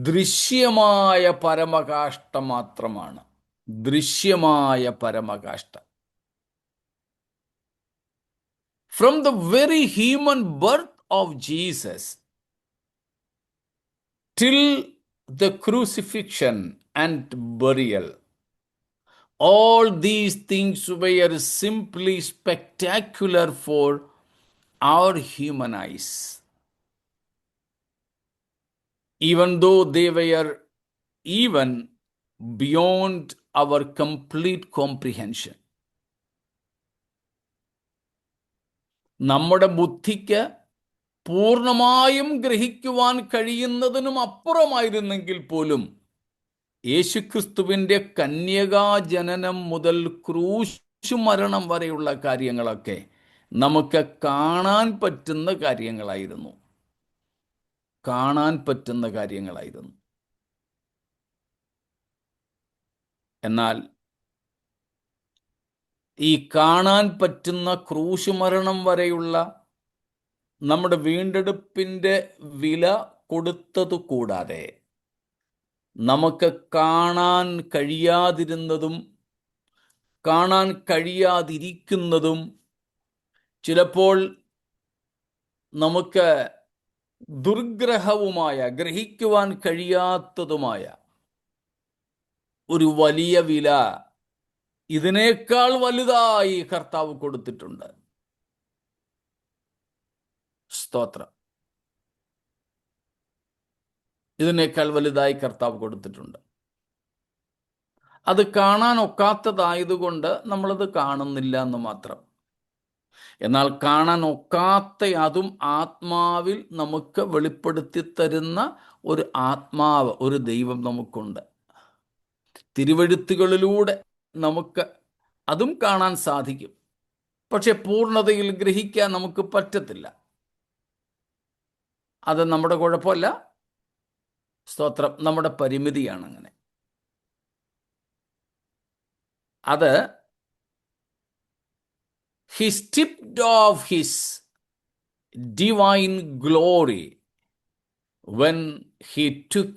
ദൃശ്യമായ പരമകാഷ്ഠ മാത്രമാണ്. ദൃശ്യമായ പരമകാഷ്ഠ. From the very human birth of Jesus till the crucifixion and burial, all these things were simply spectacular for our human eyes, even though they were even beyond our complete comprehension. നമ്മുടെ ബുദ്ധിക്ക് പൂർണ്ണമായും ഗ്രഹിക്കുവാൻ കഴിയുന്നതിനും അപ്പുറമായിരുന്നെങ്കിൽ പോലും യേശുക്രിസ്തുവിൻ്റെ കന്യകാജനനം മുതൽ ക്രൂശു മരണം വരെയുള്ള കാര്യങ്ങളൊക്കെ നമുക്ക് കാണാൻ പറ്റുന്ന കാര്യങ്ങളായിരുന്നു. കാണാൻ പറ്റുന്ന കാര്യങ്ങളായിരുന്നു. എന്നാൽ ഈ കാണാൻ പറ്റുന്ന ക്രൂശ് മരണം വരെയുള്ള നമ്മുടെ വീണ്ടെടുപ്പിൻ്റെ വില കൊടുത്തതു കൂടാതെ നമുക്ക് കാണാൻ കഴിയാതിരുന്നതും കാണാൻ കഴിയാതിരിക്കുന്നതും ചിലപ്പോൾ നമുക്ക് ദുർഗ്രഹവുമായ, ഗ്രഹിക്കുവാൻ കഴിയാത്തതുമായ ഒരു വലിയ വില ഇതിനേക്കാൾ വലുതായി കർത്താവ് കൊടുത്തിട്ടുണ്ട്. സ്തോത്രം. ഇതിനേക്കാൾ വലുതായി കർത്താവ് കൊടുത്തിട്ടുണ്ട്. അത് കാണാൻ ഒക്കാത്തതായതുകൊണ്ട് നമ്മളത് കാണുന്നില്ല എന്ന് മാത്രം. എന്നാൽ കാണാൻ ഒക്കാത്ത അതും ആത്മാവിൽ നമുക്ക് വെളിപ്പെടുത്തി തരുന്ന ഒരു ആത്മാവ്, ഒരു ദൈവം നമുക്കുണ്ട്. തിരുവെഴുത്തുകളിലൂടെ നമുക്ക് അതും കാണാൻ സാധിക്കും. പക്ഷെ പൂർണ്ണതയിൽ ഗ്രഹിക്കാൻ നമുക്ക് പറ്റത്തില്ല. അത് നമ്മുടെ കുഴപ്പമല്ല. സ്തോത്രം. നമ്മുടെ പരിമിതിയാണ് അങ്ങനെ. അത് he stripped off his divine glory when he took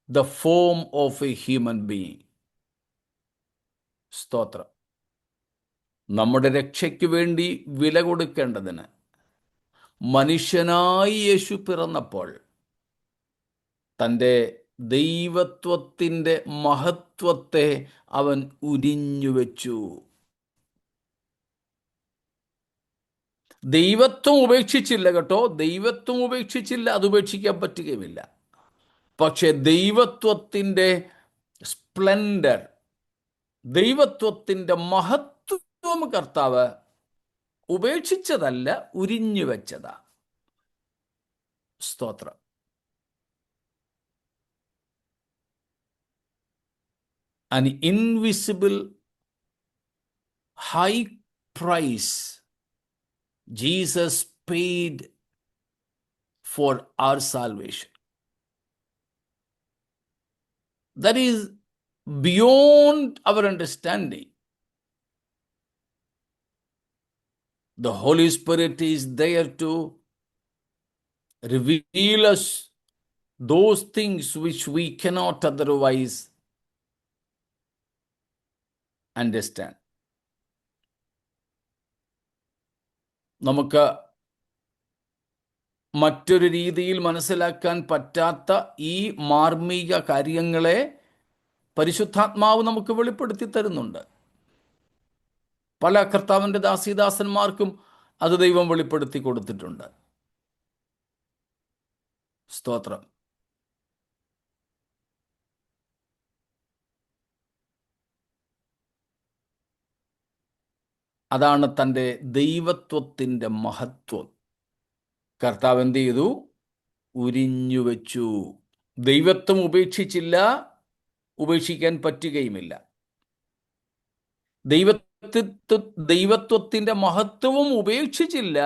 the form of a human being. സ്തോത്രം. നമ്മുടെ രക്ഷയ്ക്ക് വേണ്ടി വില കൊടുക്കേണ്ടതിന് മനുഷ്യനായി യേശു പിറന്നപ്പോൾ തൻ്റെ ദൈവത്വത്തിൻ്റെ മഹത്വത്തെ അവൻ ഉരിഞ്ഞുവെച്ചു. ദൈവത്വം ഉപേക്ഷിച്ചില്ല കേട്ടോ, ദൈവത്വം ഉപേക്ഷിച്ചില്ല, അത് ഉപേക്ഷിക്കാൻ പറ്റുകയുമില്ല. പക്ഷെ ദൈവത്വത്തിൻ്റെ സ്പ്ലെൻഡർ, ദൈവത്വത്തിൻ്റെ മഹത്വം കർത്താവ് ഉപേക്ഷിച്ചതല്ല, ഉരിഞ്ഞു വെച്ചതാ. സ്തോത്രം. An invisible high price Jesus paid for our salvation. That is beyond our understanding. The Holy Spirit is there to reveal us those things which we cannot otherwise understand. നമുക്ക് മറ്റൊരു രീതിയിൽ മനസ്സിലാക്കാൻ പറ്റാത്ത ഈ മാർമിക കാര്യങ്ങളെ പരിശുദ്ധാത്മാവ് നമുക്ക് വെളിപ്പെടുത്തി തരുന്നുണ്ട്. പല കർത്താവിൻ്റെ ദാസീദാസന്മാർക്കും അത് ദൈവം വെളിപ്പെടുത്തി കൊടുത്തിട്ടുണ്ട്. സ്തോത്രം. അതാണ് തൻ്റെ ദൈവത്വത്തിൻ്റെ മഹത്വം. കർത്താവ് എന്ത് ചെയ്തു? ഉരിഞ്ഞുവെച്ചു. ദൈവത്വം ഉപേക്ഷിച്ചില്ല, ഉപേക്ഷിക്കാൻ പറ്റുകയുമില്ല. ദൈവത്വത്തിൻ്റെ മഹത്വവും ഉപേക്ഷിച്ചില്ല,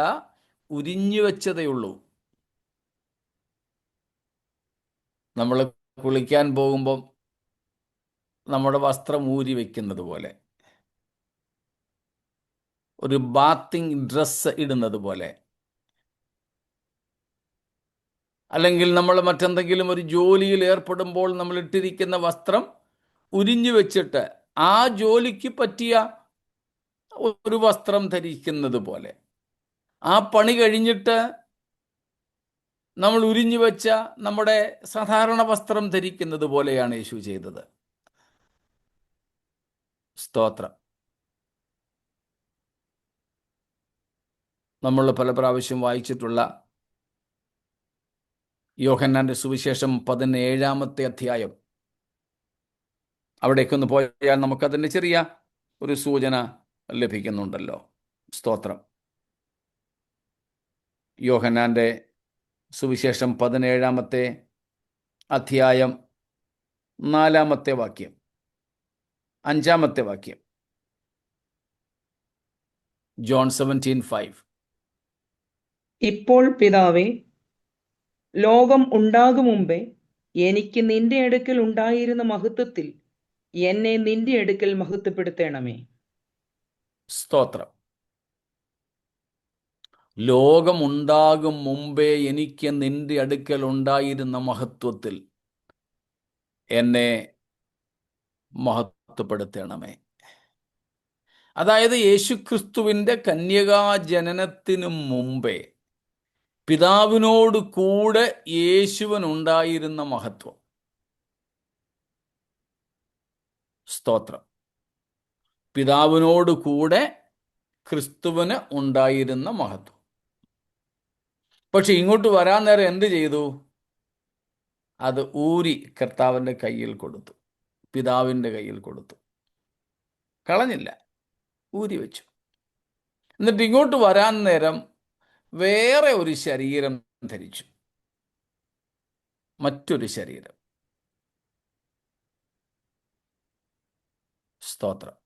ഉരിഞ്ഞു വെച്ചതേ ഉള്ളൂ. നമ്മൾ കുളിക്കാൻ പോകുമ്പം നമ്മുടെ വസ്ത്രം ഊരി വയ്ക്കുന്നത് പോലെ, ഒരു ബാത്തിങ് ഡ്രസ്സ് ഇടുന്നത് പോലെ, അല്ലെങ്കിൽ നമ്മൾ മറ്റെന്തെങ്കിലും ഒരു ജോലിയിൽ ഏർപ്പെടുമ്പോൾ നമ്മൾ ഇട്ടിരിക്കുന്ന വസ്ത്രം ഉരിഞ്ഞു വെച്ചിട്ട് ആ ജോലിക്ക് പറ്റിയ ഒരു വസ്ത്രം ധരിക്കുന്നത് പോലെ, ആ പണി കഴിഞ്ഞിട്ട് നമ്മൾ ഉരിഞ്ഞു വെച്ച നമ്മുടെ സാധാരണ വസ്ത്രം ധരിക്കുന്നത് പോലെയാണ് യേശു ചെയ്തത്. സ്തോത്രം. നമ്മൾ പല പ്രാവശ്യം വായിച്ചിട്ടുള്ള യോഹന്നാന്റെ സുവിശേഷം 17-ാമത്തെ അധ്യായം, അവിടേക്കൊന്ന് പോയാൽ നമുക്കതിൻ്റെ ചെറിയ ഒരു സൂചന ലഭിക്കുന്നുണ്ടല്ലോ. സ്തോത്രം. യോഹന്നാന്റെ സുവിശേഷം 17-ാമത്തെ അധ്യായം 4-ാമത്തെ വാക്യം, 5-ാമത്തെ വാക്യം. ജോൺ 17:5. ഇപ്പോൾ പിതാവേ, ലോകം ഉണ്ടാകും മുമ്പേ എനിക്ക് നിന്റെ അടുക്കൽ ഉണ്ടായിരുന്ന മഹത്വത്തിൽ എന്നെ നിന്റെ അടുക്കൽ മഹത്വപ്പെടുത്തണമേ. സ്തോത്രം. ലോകമുണ്ടാകും മുമ്പേ എനിക്ക് നിന്റെ അടുക്കൽ ഉണ്ടായിരുന്ന മഹത്വത്തിൽ എന്നെ മഹത്വപ്പെടുത്തണമേ. അതായത് യേശുക്രിസ്തുവിൻ്റെ കന്യകാജനനത്തിനു മുമ്പേ പിതാവിനോട് കൂടെ യേശുവിനുണ്ടായിരുന്ന മഹത്വം. സ്തോത്രം. പിതാവിനോട് കൂടെ ക്രിസ്തുവിന് ഉണ്ടായിരുന്ന മഹത്വം. പക്ഷെ ഇങ്ങോട്ട് വരാൻ നേരം എന്ത് ചെയ്തു? അത് ഊരി കർത്താവിൻ്റെ കയ്യിൽ കൊടുത്തു, പിതാവിൻ്റെ കയ്യിൽ കൊടുത്തു. കളഞ്ഞില്ല, ഊരി വെച്ചു. എന്നിട്ട് ഇങ്ങോട്ട് വരാൻ നേരം വേറെ ഒരു ശരീരം ധരിച്ചു, മറ്റൊരു ശരീരം. സ്തോത്രം.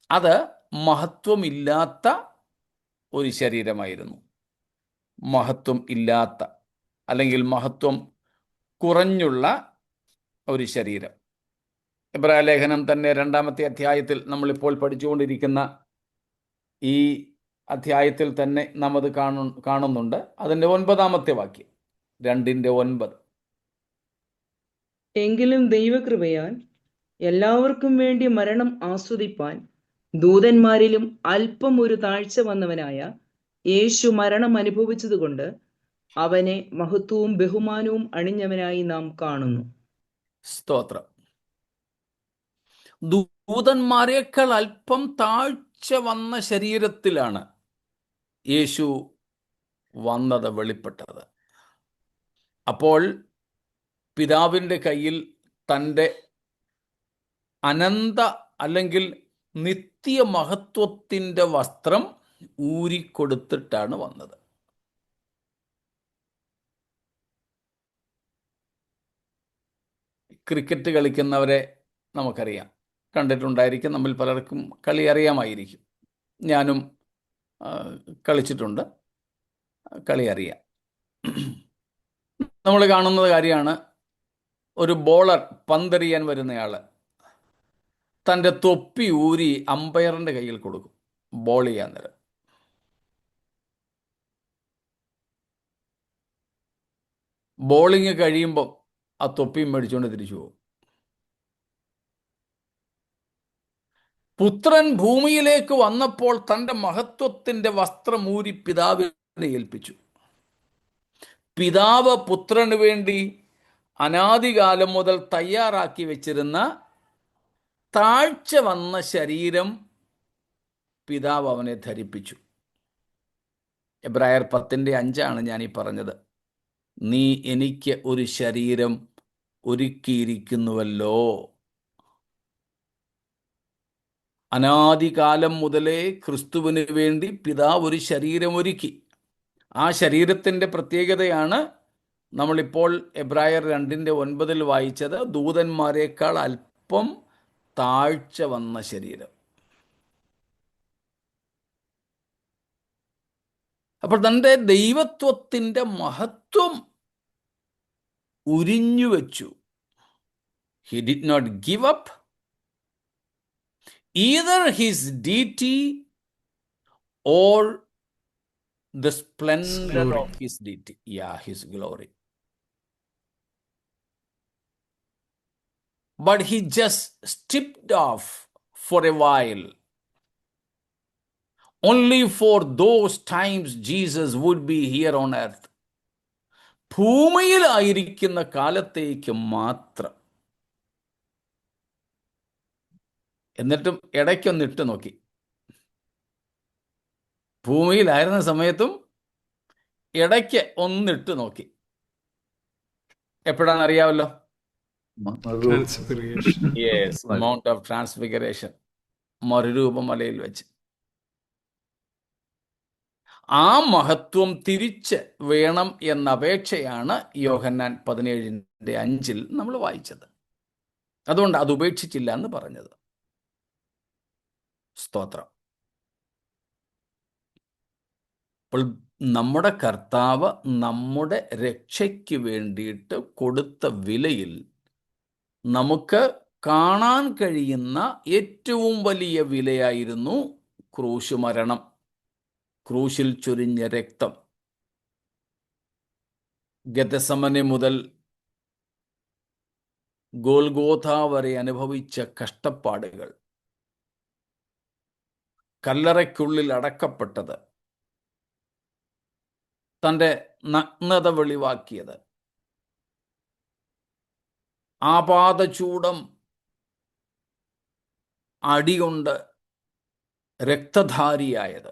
അത് മഹത്വമില്ലാത്ത ഒരു ശരീരമായിരുന്നു. മഹത്വം ഇല്ലാത്ത, അല്ലെങ്കിൽ മഹത്വം കുറഞ്ഞുള്ള ഒരു ശരീരം. എബ്രായ ലേഖനം തന്നെ 2-ാമത്തെ അധ്യായത്തിൽ, നമ്മളിപ്പോൾ പഠിച്ചുകൊണ്ടിരിക്കുന്ന ഈ അധ്യായത്തിൽ തന്നെ നാം അത് കാണുന്നുണ്ട്. അതിൻ്റെ 9-ാമത്തെ വാക്യം, 2:9. എങ്കിലും ദൈവകൃപയാൽ എല്ലാവർക്കും വേണ്ടി മരണം ആസ്വദിപ്പാൻ ദൂതന്മാരിലും അല്പം ഒരു താഴ്ച വന്നവനായ യേശു മരണം അനുഭവിച്ചതുകൊണ്ട് അവനെ മഹത്വവും ബഹുമാനവും അണിഞ്ഞവനായി നാം കാണുന്നു. സ്തോത്രം. ദൂതന്മാരെക്കാൾ അല്പം താഴ്ച വന്ന ശരീരത്തിലാണ് യേശു വന്നത്, വെളിപ്പെട്ടത്. അപ്പോൾ പിതാവിൻ്റെ കയ്യിൽ തൻ്റെ അനന്ത, അല്ലെങ്കിൽ നിത്യ മഹത്വത്തിൻ്റെ വസ്ത്രം ഊരിക്കൊടുത്തിട്ടാണ് വന്നത്. ക്രിക്കറ്റ് കളിക്കുന്നവരെ നമുക്കറിയാം, കണ്ടിട്ടുണ്ടായിരിക്കും. നമ്മിൽ പലർക്കും കളി അറിയാമായിരിക്കും. ഞാനും കളിച്ചിട്ടുണ്ട്, കളി അറിയാം. നമ്മൾ കാണുന്നത് കാര്യമാണ്, ഒരു ബോളർ, പന്തെറിയാൻ വരുന്നയാൾ തൻ്റെ തൊപ്പി ഊരി അമ്പയറിൻ്റെ കയ്യിൽ കൊടുക്കും ബോൾ ചെയ്യാൻ നേരം. ബോളിങ് കഴിയുമ്പം ആ തൊപ്പിയും മേടിച്ചുകൊണ്ട് തിരിച്ചു പോകും. പുത്രൻ ഭൂമിയിലേക്ക് വന്നപ്പോൾ തൻ്റെ മഹത്വത്തിൻ്റെ വസ്ത്രം ഊരി പിതാവിനെ ഏൽപ്പിച്ചു. പിതാവ് പുത്രന് വേണ്ടി അനാദികാലം മുതൽ തയ്യാറാക്കി വെച്ചിരുന്ന താഴ്ച വന്ന ശരീരം പിതാവ് അവനെ ധരിപ്പിച്ചു. എബ്രായർ 10:5 ഞാൻ ഈ പറഞ്ഞത്. നീ എനിക്ക് ഒരു ശരീരം ഒരുക്കിയിരിക്കുന്നുവല്ലോ. അനാദികാലം മുതലേ ക്രിസ്തുവിന് വേണ്ടി പിതാവ് ഒരു ശരീരം ഒരുക്കി. ആ ശരീരത്തിൻ്റെ പ്രത്യേകതയാണ് നമ്മളിപ്പോൾ എബ്രായർ 2:9 വായിച്ചത്, ദൂതന്മാരെക്കാൾ അല്പം താഴ്ച വന്ന ശരീരം. അപ്പോൾ തൻ്റെ ദൈവത്വത്തിൻ്റെ മഹത്വം ഉരിഞ്ഞു വെച്ചു. He did not give up either his deity or the splendor Glory. of his deity. Yeah, his glory. But he just stripped off for a while. Only for those times Jesus would be here on earth. ഭൂമിയിലായിരിക്കുന്ന കാലത്തേക്ക് മാത്രം. എന്നിട്ടും ഇടയ്ക്കൊന്നിട്ട് നോക്കി. ഭൂമിയിലായിരുന്ന സമയത്തും ഇടയ്ക്ക് ഒന്നിട്ട് നോക്കി. എപ്പോഴാണെന്ന് അറിയാമല്ലോ? Transfiguration. Yes, mount of transfiguration, മറുരൂപമലയിൽ വെച്ച്. ആ മഹത്വം തിരിച്ച് വേണം എന്ന അപേക്ഷയാണ് യോഹന്നാൻ 17:5 നമ്മൾ വായിച്ചത്. അതുകൊണ്ട് അത് ഉപേക്ഷിച്ചില്ല എന്ന് പറഞ്ഞത്. സ്തോത്രം. അപ്പോൾ നമ്മുടെ കർത്താവ് നമ്മുടെ രക്ഷയ്ക്ക് വേണ്ടിയിട്ട് കൊടുത്ത വിലയിൽ നമുക്ക് കാണാൻ കഴിയുന്ന ഏറ്റവും വലിയ വിലയായിരുന്നു ക്രൂശ് മരണം, ക്രൂശിൽ ചൊരിഞ്ഞ രക്തം. ഗെത്സമനെ മുതൽ ഗോൽഗോഥ വരെ അനുഭവിച്ച കഷ്ടപ്പാടുകൾ, കല്ലറയ്ക്കുള്ളിൽ അടക്കപ്പെട്ടത്, തൻ്റെ നഗ്നത വെളിവാക്കിയത്, ആപാദചൂടം അടികൊണ്ട് രക്തധാരിയായത്.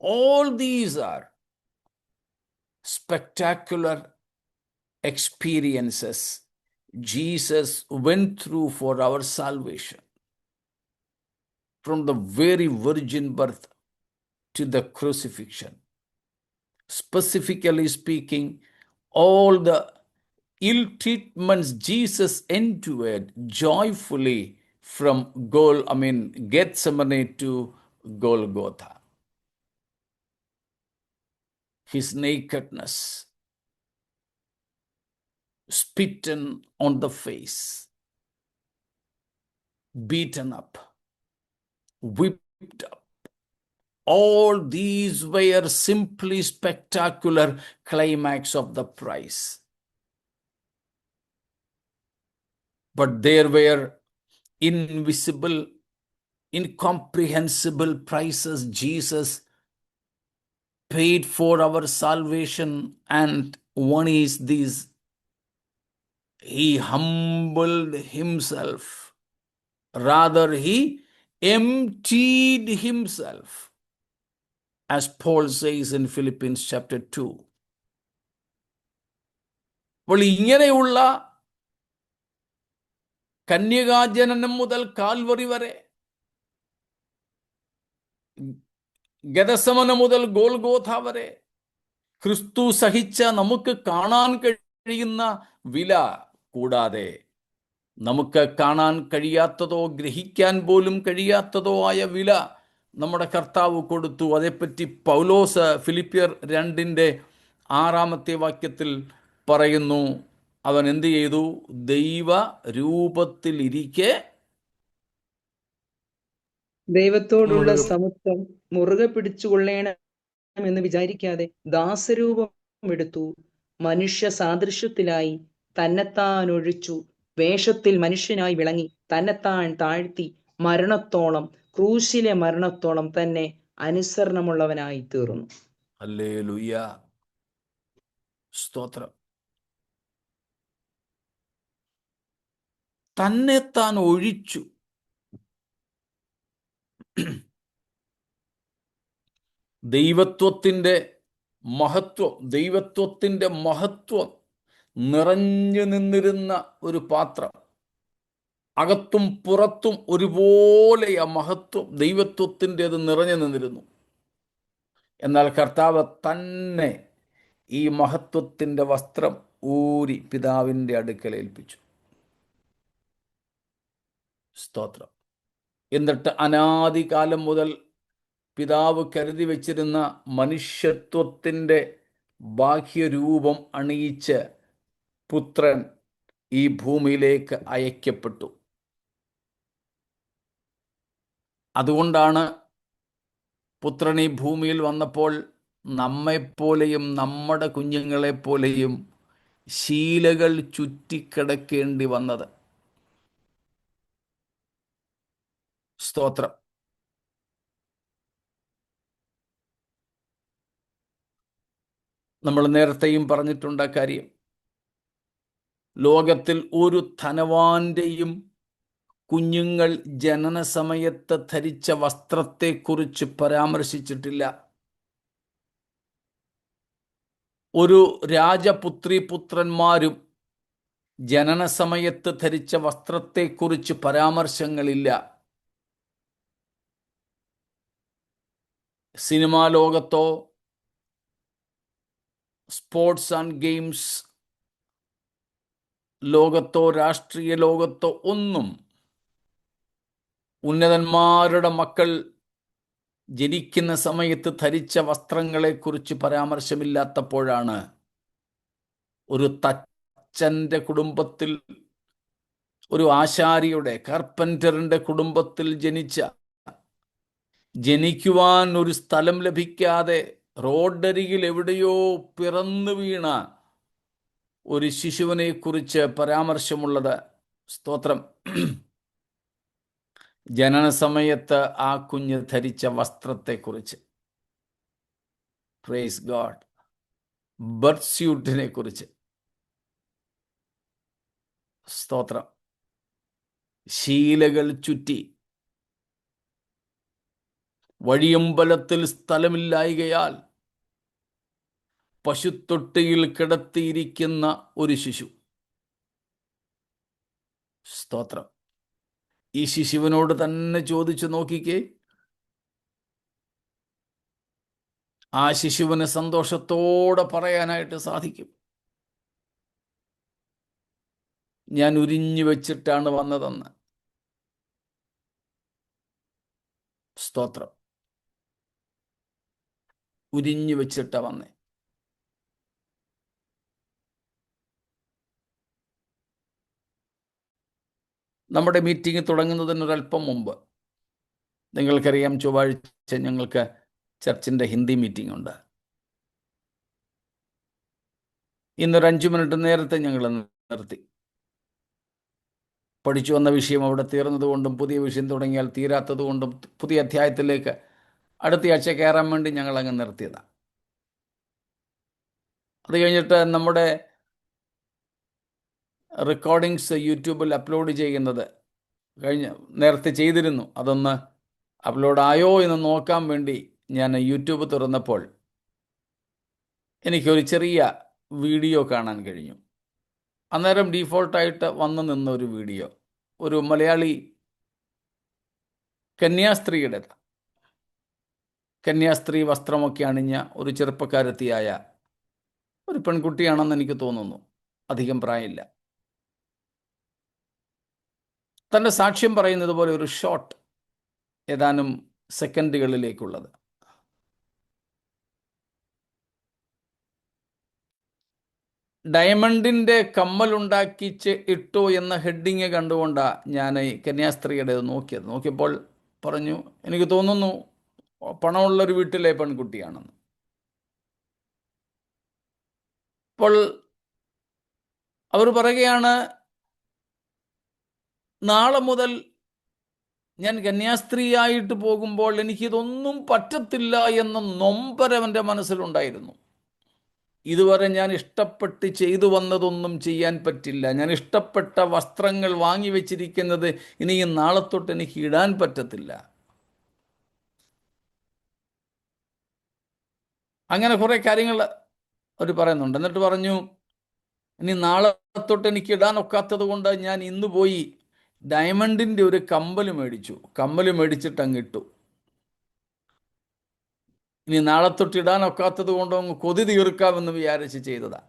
All these are spectacular experiences Jesus went through for our salvation. From the very virgin birth to the crucifixion. Specifically speaking, all the ill treatments Jesus endured joyfully from Gethsemane to Golgotha. His nakedness, spitting on the face, beaten up, whipped up. All these were simply spectacular climax of the price. But there were invisible, incomprehensible prices Jesus paid for our salvation, and one is this: he humbled himself. Rather, he emptied himself, as Paul says in Philippians chapter 2. അപ്പോൾ ഇങ്ങനെയുള്ള കന്യകാജനനം മുതൽ കാൽവറി വരെ, ഗെത്സമന മുതൽ ഗോൽഗോഥ വരെ ക്രിസ്തു സഹിച്ച നമുക്ക് കാണാൻ കഴിയുന്ന വില കൂടാതെ നമുക്ക് കാണാൻ കഴിയാത്തതോ ഗ്രഹിക്കാൻ പോലും കഴിയാത്തതോ ആയ വില നമ്മുടെ കർത്താവ് കൊടുത്തു. അതേപ്പറ്റി പൗലോസ് ഫിലിപ്പിയർ 2:6 പറയുന്നു, അവൻ എന്ത് ചെയ്തു? ദൈവ രൂപത്തിലിരിക്കെ ദൈവത്തോടുള്ള സമത്വം മുറുകെ പിടിച്ചുകൊള്ളേണം എന്ന് വിചാരിക്കാതെ ദാസരൂപം എടുത്തു, മനുഷ്യ സാദൃശ്യത്തിലായി തന്നെത്താൻ ഒഴിച്ചു, വേഷത്തിൽ മനുഷ്യനായി വിളങ്ങി, തന്നെത്താൻ താഴ്ത്തി, മരണത്തോളം, ക്രൂശിലെ മരണത്തോളം തന്നെ അനുസരണമുള്ളവനായി തീർന്നു. ഹല്ലേലൂയ, സ്തോത്രം. തന്നെത്താൻ ഒഴിച്ചു. ദൈവത്വത്തിൻ്റെ മഹത്വം നിറഞ്ഞു നിന്നിരുന്ന ഒരു പാത്രം, അകത്തും പുറത്തും ഒരുപോലെ ആ മഹത്വം ദൈവത്വത്തിൻ്റെത് നിറഞ്ഞു നിന്നിരുന്നു. എന്നാൽ കർത്താവ് തന്നെ ഈ മഹത്വത്തിൻ്റെ വസ്ത്രം ഊരി പിതാവിൻ്റെ അടുക്കൽ ഏൽപ്പിച്ചു. സ്തോത്രം. എന്നിട്ട് അനാദികാലം മുതൽ പിതാവ് കരുതി വച്ചിരുന്ന മനുഷ്യത്വത്തിൻ്റെ ബാഹ്യരൂപം അണിയിച്ച് പുത്രൻ ഈ ഭൂമിയിലേക്ക് അയക്കപ്പെട്ടു. അതുകൊണ്ടാണ് പുത്രൻ ഈ ഭൂമിയിൽ വന്നപ്പോൾ നമ്മെപ്പോലെയും നമ്മുടെ കുഞ്ഞുങ്ങളെപ്പോലെയും ശീലകൾ ചുറ്റിക്കിടക്കേണ്ടി വന്നത്. സ്തോത്രം. നമ്മൾ നേരത്തെയും പറഞ്ഞിട്ടുണ്ട് ആ കാര്യം. ലോകത്തിൽ ഒരു ധനവാന്റെയും കുഞ്ഞുങ്ങൾ ജനന സമയത്ത് ധരിച്ച വസ്ത്രത്തെക്കുറിച്ച് പരാമർശിച്ചിട്ടില്ല. ഒരു രാജപുത്രി പുത്രന്മാരും ജനന സമയത്ത് ധരിച്ച വസ്ത്രത്തെക്കുറിച്ച് പരാമർശങ്ങളില്ല. സിനിമാ ലോകത്തോ സ്പോർട്സ് ആൻഡ് ഗെയിംസ് ലോകത്തോ രാഷ്ട്രീയ ലോകത്തോ ഒന്നും ഉന്നതന്മാരുടെ മക്കൾ ജനിക്കുന്ന സമയത്ത് ധരിച്ച വസ്ത്രങ്ങളെക്കുറിച്ച് പരാമർശമില്ലാത്തപ്പോഴാണ് ഒരു തച്ചൻ്റെ കുടുംബത്തിൽ, ഒരു ആശാരിയുടെ, കാർപ്പൻ്ററിൻ്റെ കുടുംബത്തിൽ ജനിക്കുവാൻ ഒരു സ്ഥലം ലഭിക്കാതെ റോഡരികിൽ എവിടെയോ പിറന്നു വീണ ഒരു ശിശുവിനെ കുറിച്ച് പരാമർശമുള്ളത്. സ്തോത്രം. ജനന സമയത്ത് ആ കുഞ്ഞ് ധരിച്ച വസ്ത്രത്തെക്കുറിച്ച്, പ്രൈസ് ഗോഡ്, ബർത്ത് സ്യൂട്ടിനെ കുറിച്ച്, സ്തോത്രം, ശീലകൾ ചുറ്റി, വഴിയമ്പലത്തിൽ സ്ഥലമില്ലായകയാൽ പശുത്തൊട്ടിയിൽ കിടത്തിയിരിക്കുന്ന ഒരു ശിശു. സ്തോത്രം. ഈ ശിശുവിനോട് തന്നെ ചോദിച്ചു നോക്കിക്കേ, ആ ശിശുവിന് സന്തോഷത്തോടെ പറയാനായിട്ട് സാധിക്കും, ഞാൻ ഉരിഞ്ഞു വെച്ചിട്ടാണ് വന്നതെന്ന്. സ്തോത്രം. ഉരിഞ്ഞു വെച്ചിട്ടാ വന്നേ. നമ്മുടെ മീറ്റിംഗ് തുടങ്ങുന്നതിനൊരല്പം മുമ്പ്, നിങ്ങൾക്കറിയാം, ചൊവ്വാഴ്ച ഞങ്ങൾക്ക് ചർച്ചിൻ്റെ ഹിന്ദി മീറ്റിംഗ് ഉണ്ട്. ഇന്നൊരു 5 മിനിറ്റ് നേരത്തെ ഞങ്ങൾ നിർത്തി. പഠിച്ചു വന്ന വിഷയം അവിടെ തീർന്നതുകൊണ്ടും പുതിയ വിഷയം തുടങ്ങിയാൽ തീരാത്തതുകൊണ്ടും പുതിയ അധ്യായത്തിലേക്ക് അടുത്ത ആഴ്ച കയറാൻ വേണ്ടി ഞങ്ങൾ അങ്ങ് നിർത്തിയതാണ്. അത് കഴിഞ്ഞിട്ട് നമ്മുടെ റെക്കോർഡിങ്സ് യൂട്യൂബിൽ അപ്ലോഡ് ചെയ്യുന്നത് നേരത്തെ ചെയ്തിരുന്നു. അതൊന്ന് അപ്ലോഡ് ആയോ എന്ന് നോക്കാൻ വേണ്ടി ഞാൻ യൂട്യൂബ് തുറന്നപ്പോൾ എനിക്കൊരു ചെറിയ വീഡിയോ കാണാൻ കഴിഞ്ഞു. അന്നേരം ഡീഫോൾട്ടായിട്ട് വന്നു നിന്ന ഒരു വീഡിയോ, ഒരു മലയാളി കന്യാസ്ത്രീയുടേത്. കന്യാസ്ത്രീ വസ്ത്രമൊക്കെ അണിഞ്ഞ ഒരു ചെറുപ്പക്കാരത്തിയായ ഒരു പെൺകുട്ടിയാണെന്ന് എനിക്ക് തോന്നുന്നു. അധികം പ്രായമില്ല. തൻ്റെ സാക്ഷ്യം പറയുന്നത് പോലെ ഒരു ഷോട്ട്, ഏതാനും സെക്കൻഡുകളിലേക്കുള്ളത്. ഡയമണ്ടിൻ്റെ കമ്മലുണ്ടാക്കിച്ച് ഇട്ടു എന്ന ഹെഡിങ് കണ്ടുകൊണ്ടാണ് ഞാൻ ഈ കന്യാസ്ത്രീയുടെ നോക്കിയത്. നോക്കിയപ്പോൾ പറഞ്ഞു, എനിക്ക് തോന്നുന്നു പണമുള്ളൊരു വീട്ടിലെ പെൺകുട്ടിയാണെന്ന്. അപ്പോൾ അവർ പറയുകയാണ്, നാളെ മുതൽ ഞാൻ കന്യാസ്ത്രീയായിട്ട് പോകുമ്പോൾ എനിക്കിതൊന്നും പറ്റത്തില്ല എന്ന നൊമ്പരം എൻ്റെ മനസ്സിലുണ്ടായിരുന്നു. ഇതുവരെ ഞാൻ ഇഷ്ടപ്പെട്ട് ചെയ്തു വന്നതൊന്നും ചെയ്യാൻ പറ്റില്ല. ഞാൻ ഇഷ്ടപ്പെട്ട വസ്ത്രങ്ങൾ വാങ്ങി വെച്ചിരിക്കുന്നത് ഇനി നാളെ തൊട്ട് എനിക്ക് ഇടാൻ പറ്റത്തില്ല. അങ്ങനെ കുറേ കാര്യങ്ങൾ അവർ പറയുന്നുണ്ട്. എന്നിട്ട് പറഞ്ഞു, ഇനി നാളെ തൊട്ട് എനിക്ക് ഇടാൻ ഒക്കാത്തത് കൊണ്ട് ഞാൻ ഇന്ന് പോയി ഡയമണ്ടിൻ്റെ ഒരു കമ്മൽ മേടിച്ചു. കമ്മൽ മേടിച്ചിട്ട് അങ്ങിട്ടു. ഇനി നാളെ തൊട്ട് ഇടാൻ ഒക്കാത്തത് കൊണ്ട് അങ്ങ് കൊതി തീർക്കാമെന്ന് വിചാരിച്ച് ചെയ്തതാ.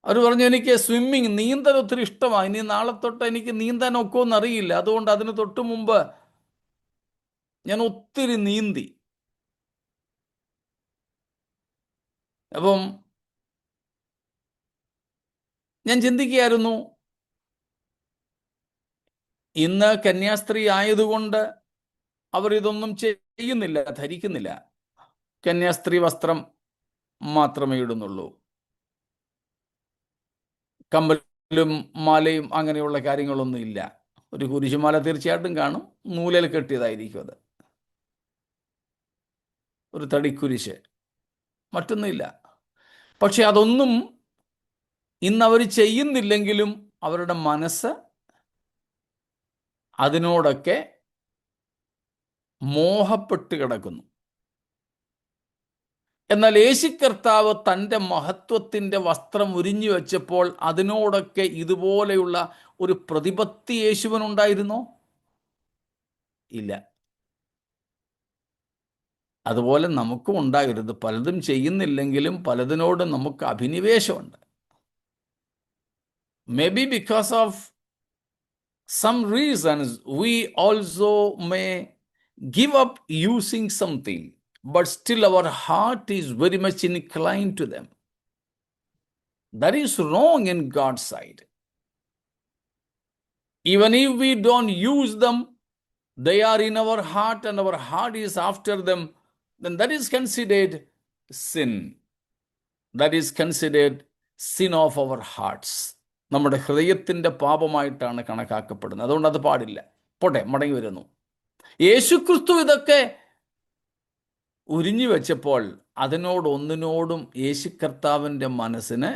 അവർ പറഞ്ഞു, എനിക്ക് സ്വിമ്മിങ്, നീന്തൽ ഒത്തിരി ഇഷ്ടമാണ്. ഇനി നാളെ തൊട്ട് എനിക്ക് നീന്താൻ ഒക്കുമെന്ന് അറിയില്ല. അതുകൊണ്ട് അതിന് തൊട്ട് മുമ്പ് ഞാൻ ഒത്തിരി നീന്തി. അപ്പം ഞാൻ ചിന്തിക്കുകയായിരുന്നു, ഇന്ന് കന്യാസ്ത്രീ ആയതുകൊണ്ട് അവർ ഇതൊന്നും ചെയ്യുന്നില്ല, ധരിക്കുന്നില്ല. കന്യാസ്ത്രീ വസ്ത്രം മാത്രമേ ഇടുന്നുള്ളൂ. കമ്മലും മാലയും അങ്ങനെയുള്ള കാര്യങ്ങളൊന്നും ഇല്ല. ഒരു കുരിശുമാല തീർച്ചയായിട്ടും കാണും, നൂലിൽ കെട്ടിയതായിരിക്കും അത്, ഒരു തടിക്കുരിശ്, മറ്റൊന്നുമില്ല. പക്ഷെ അതൊന്നും ഇന്നവർ ചെയ്യുന്നില്ലെങ്കിലും അവരുടെ മനസ്സ് അതിനോടൊക്കെ മോഹപ്പെട്ട് കിടക്കുന്നു. എന്നാൽ യേശു കർത്താവ് തൻ്റെ മഹത്വത്തിൻ്റെ വസ്ത്രം ഉരിഞ്ഞു വെച്ചപ്പോൾ അതിനോടൊക്കെ ഇതുപോലെയുള്ള ഒരു പ്രതിപത്തി യേശുവിനുണ്ടായിരുന്നോ? ഇല്ല. അതുപോലെ നമുക്കും ഉണ്ടാകരുത്. പലതും ചെയ്യുന്നില്ലെങ്കിലും പലതിനോട് നമുക്ക് അഭിനിവേശമുണ്ട്. Maybe because of some reasons we also may give up using something, but still our heart is very much inclined to them. That is wrong in God's sight. Even if we don't use them, they are in our heart and our heart is after them, then that is considered sin. That is considered sin of our hearts. നമ്മുടെ ഹൃദയത്തിൻ്റെ പാപമായിട്ടാണ് കണക്കാക്കപ്പെടുന്നത്. അതുകൊണ്ട് അത് പാടില്ല. പോട്ടെ, മടങ്ങി വരുന്നു. യേശുക്രിസ്തു ഇതൊക്കെ ഉരിഞ്ഞു വെച്ചപ്പോൾ അതിനോടൊന്നിനോടും യേശു കർത്താവിൻ്റെ മനസ്സിന്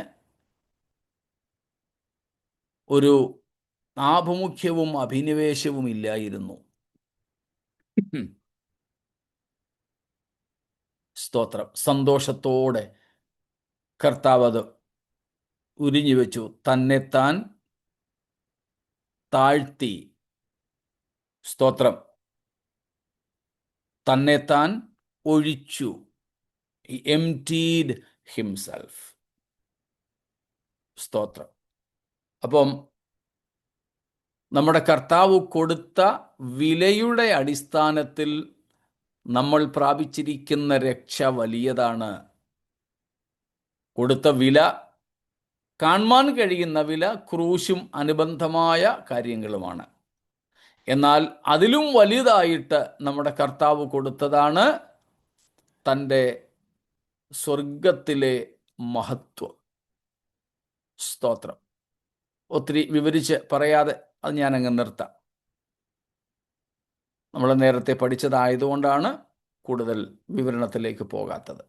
ഒരു ആഭിമുഖ്യവും അഭിനിവേശവും ഇല്ലായിരുന്നു. സ്തോത്രം. സന്തോഷത്തോടെ കർത്താവ് അത് ഉരിഞ്ഞു വെച്ചു. തന്നെത്താൻ താഴ്ത്തി. സ്തോത്രം. തന്നെത്താൻ ഒഴിച്ചു. He emptied himself. സ്തോത്രം. അപ്പം നമ്മുടെ കർത്താവ് കൊടുത്ത വിലയുടെ അടിസ്ഥാനത്തിൽ നമ്മൾ പ്രാപിച്ചിരിക്കുന്ന രക്ഷ വലിയതാണ്. കൊടുത്ത വില, കാണുവാൻ കഴിയുന്ന വില, ക്രൂശും അനുബന്ധമായ കാര്യങ്ങളുമാണ്. എന്നാൽ അതിലും വലുതായിട്ട് നമ്മുടെ കർത്താവ് കൊടുത്തതാണ് തൻ്റെ സ്വർഗത്തിലെ മഹത്വം. സ്തോത്രം. ഒത്തിരി വിവരിച്ച് പറയാതെ അത് ഞാനങ്ങ് നിർത്താം. നമ്മൾ നേരത്തെ പഠിച്ചതായതുകൊണ്ടാണ് കൂടുതൽ വിവരണത്തിലേക്ക് പോകാത്തത്.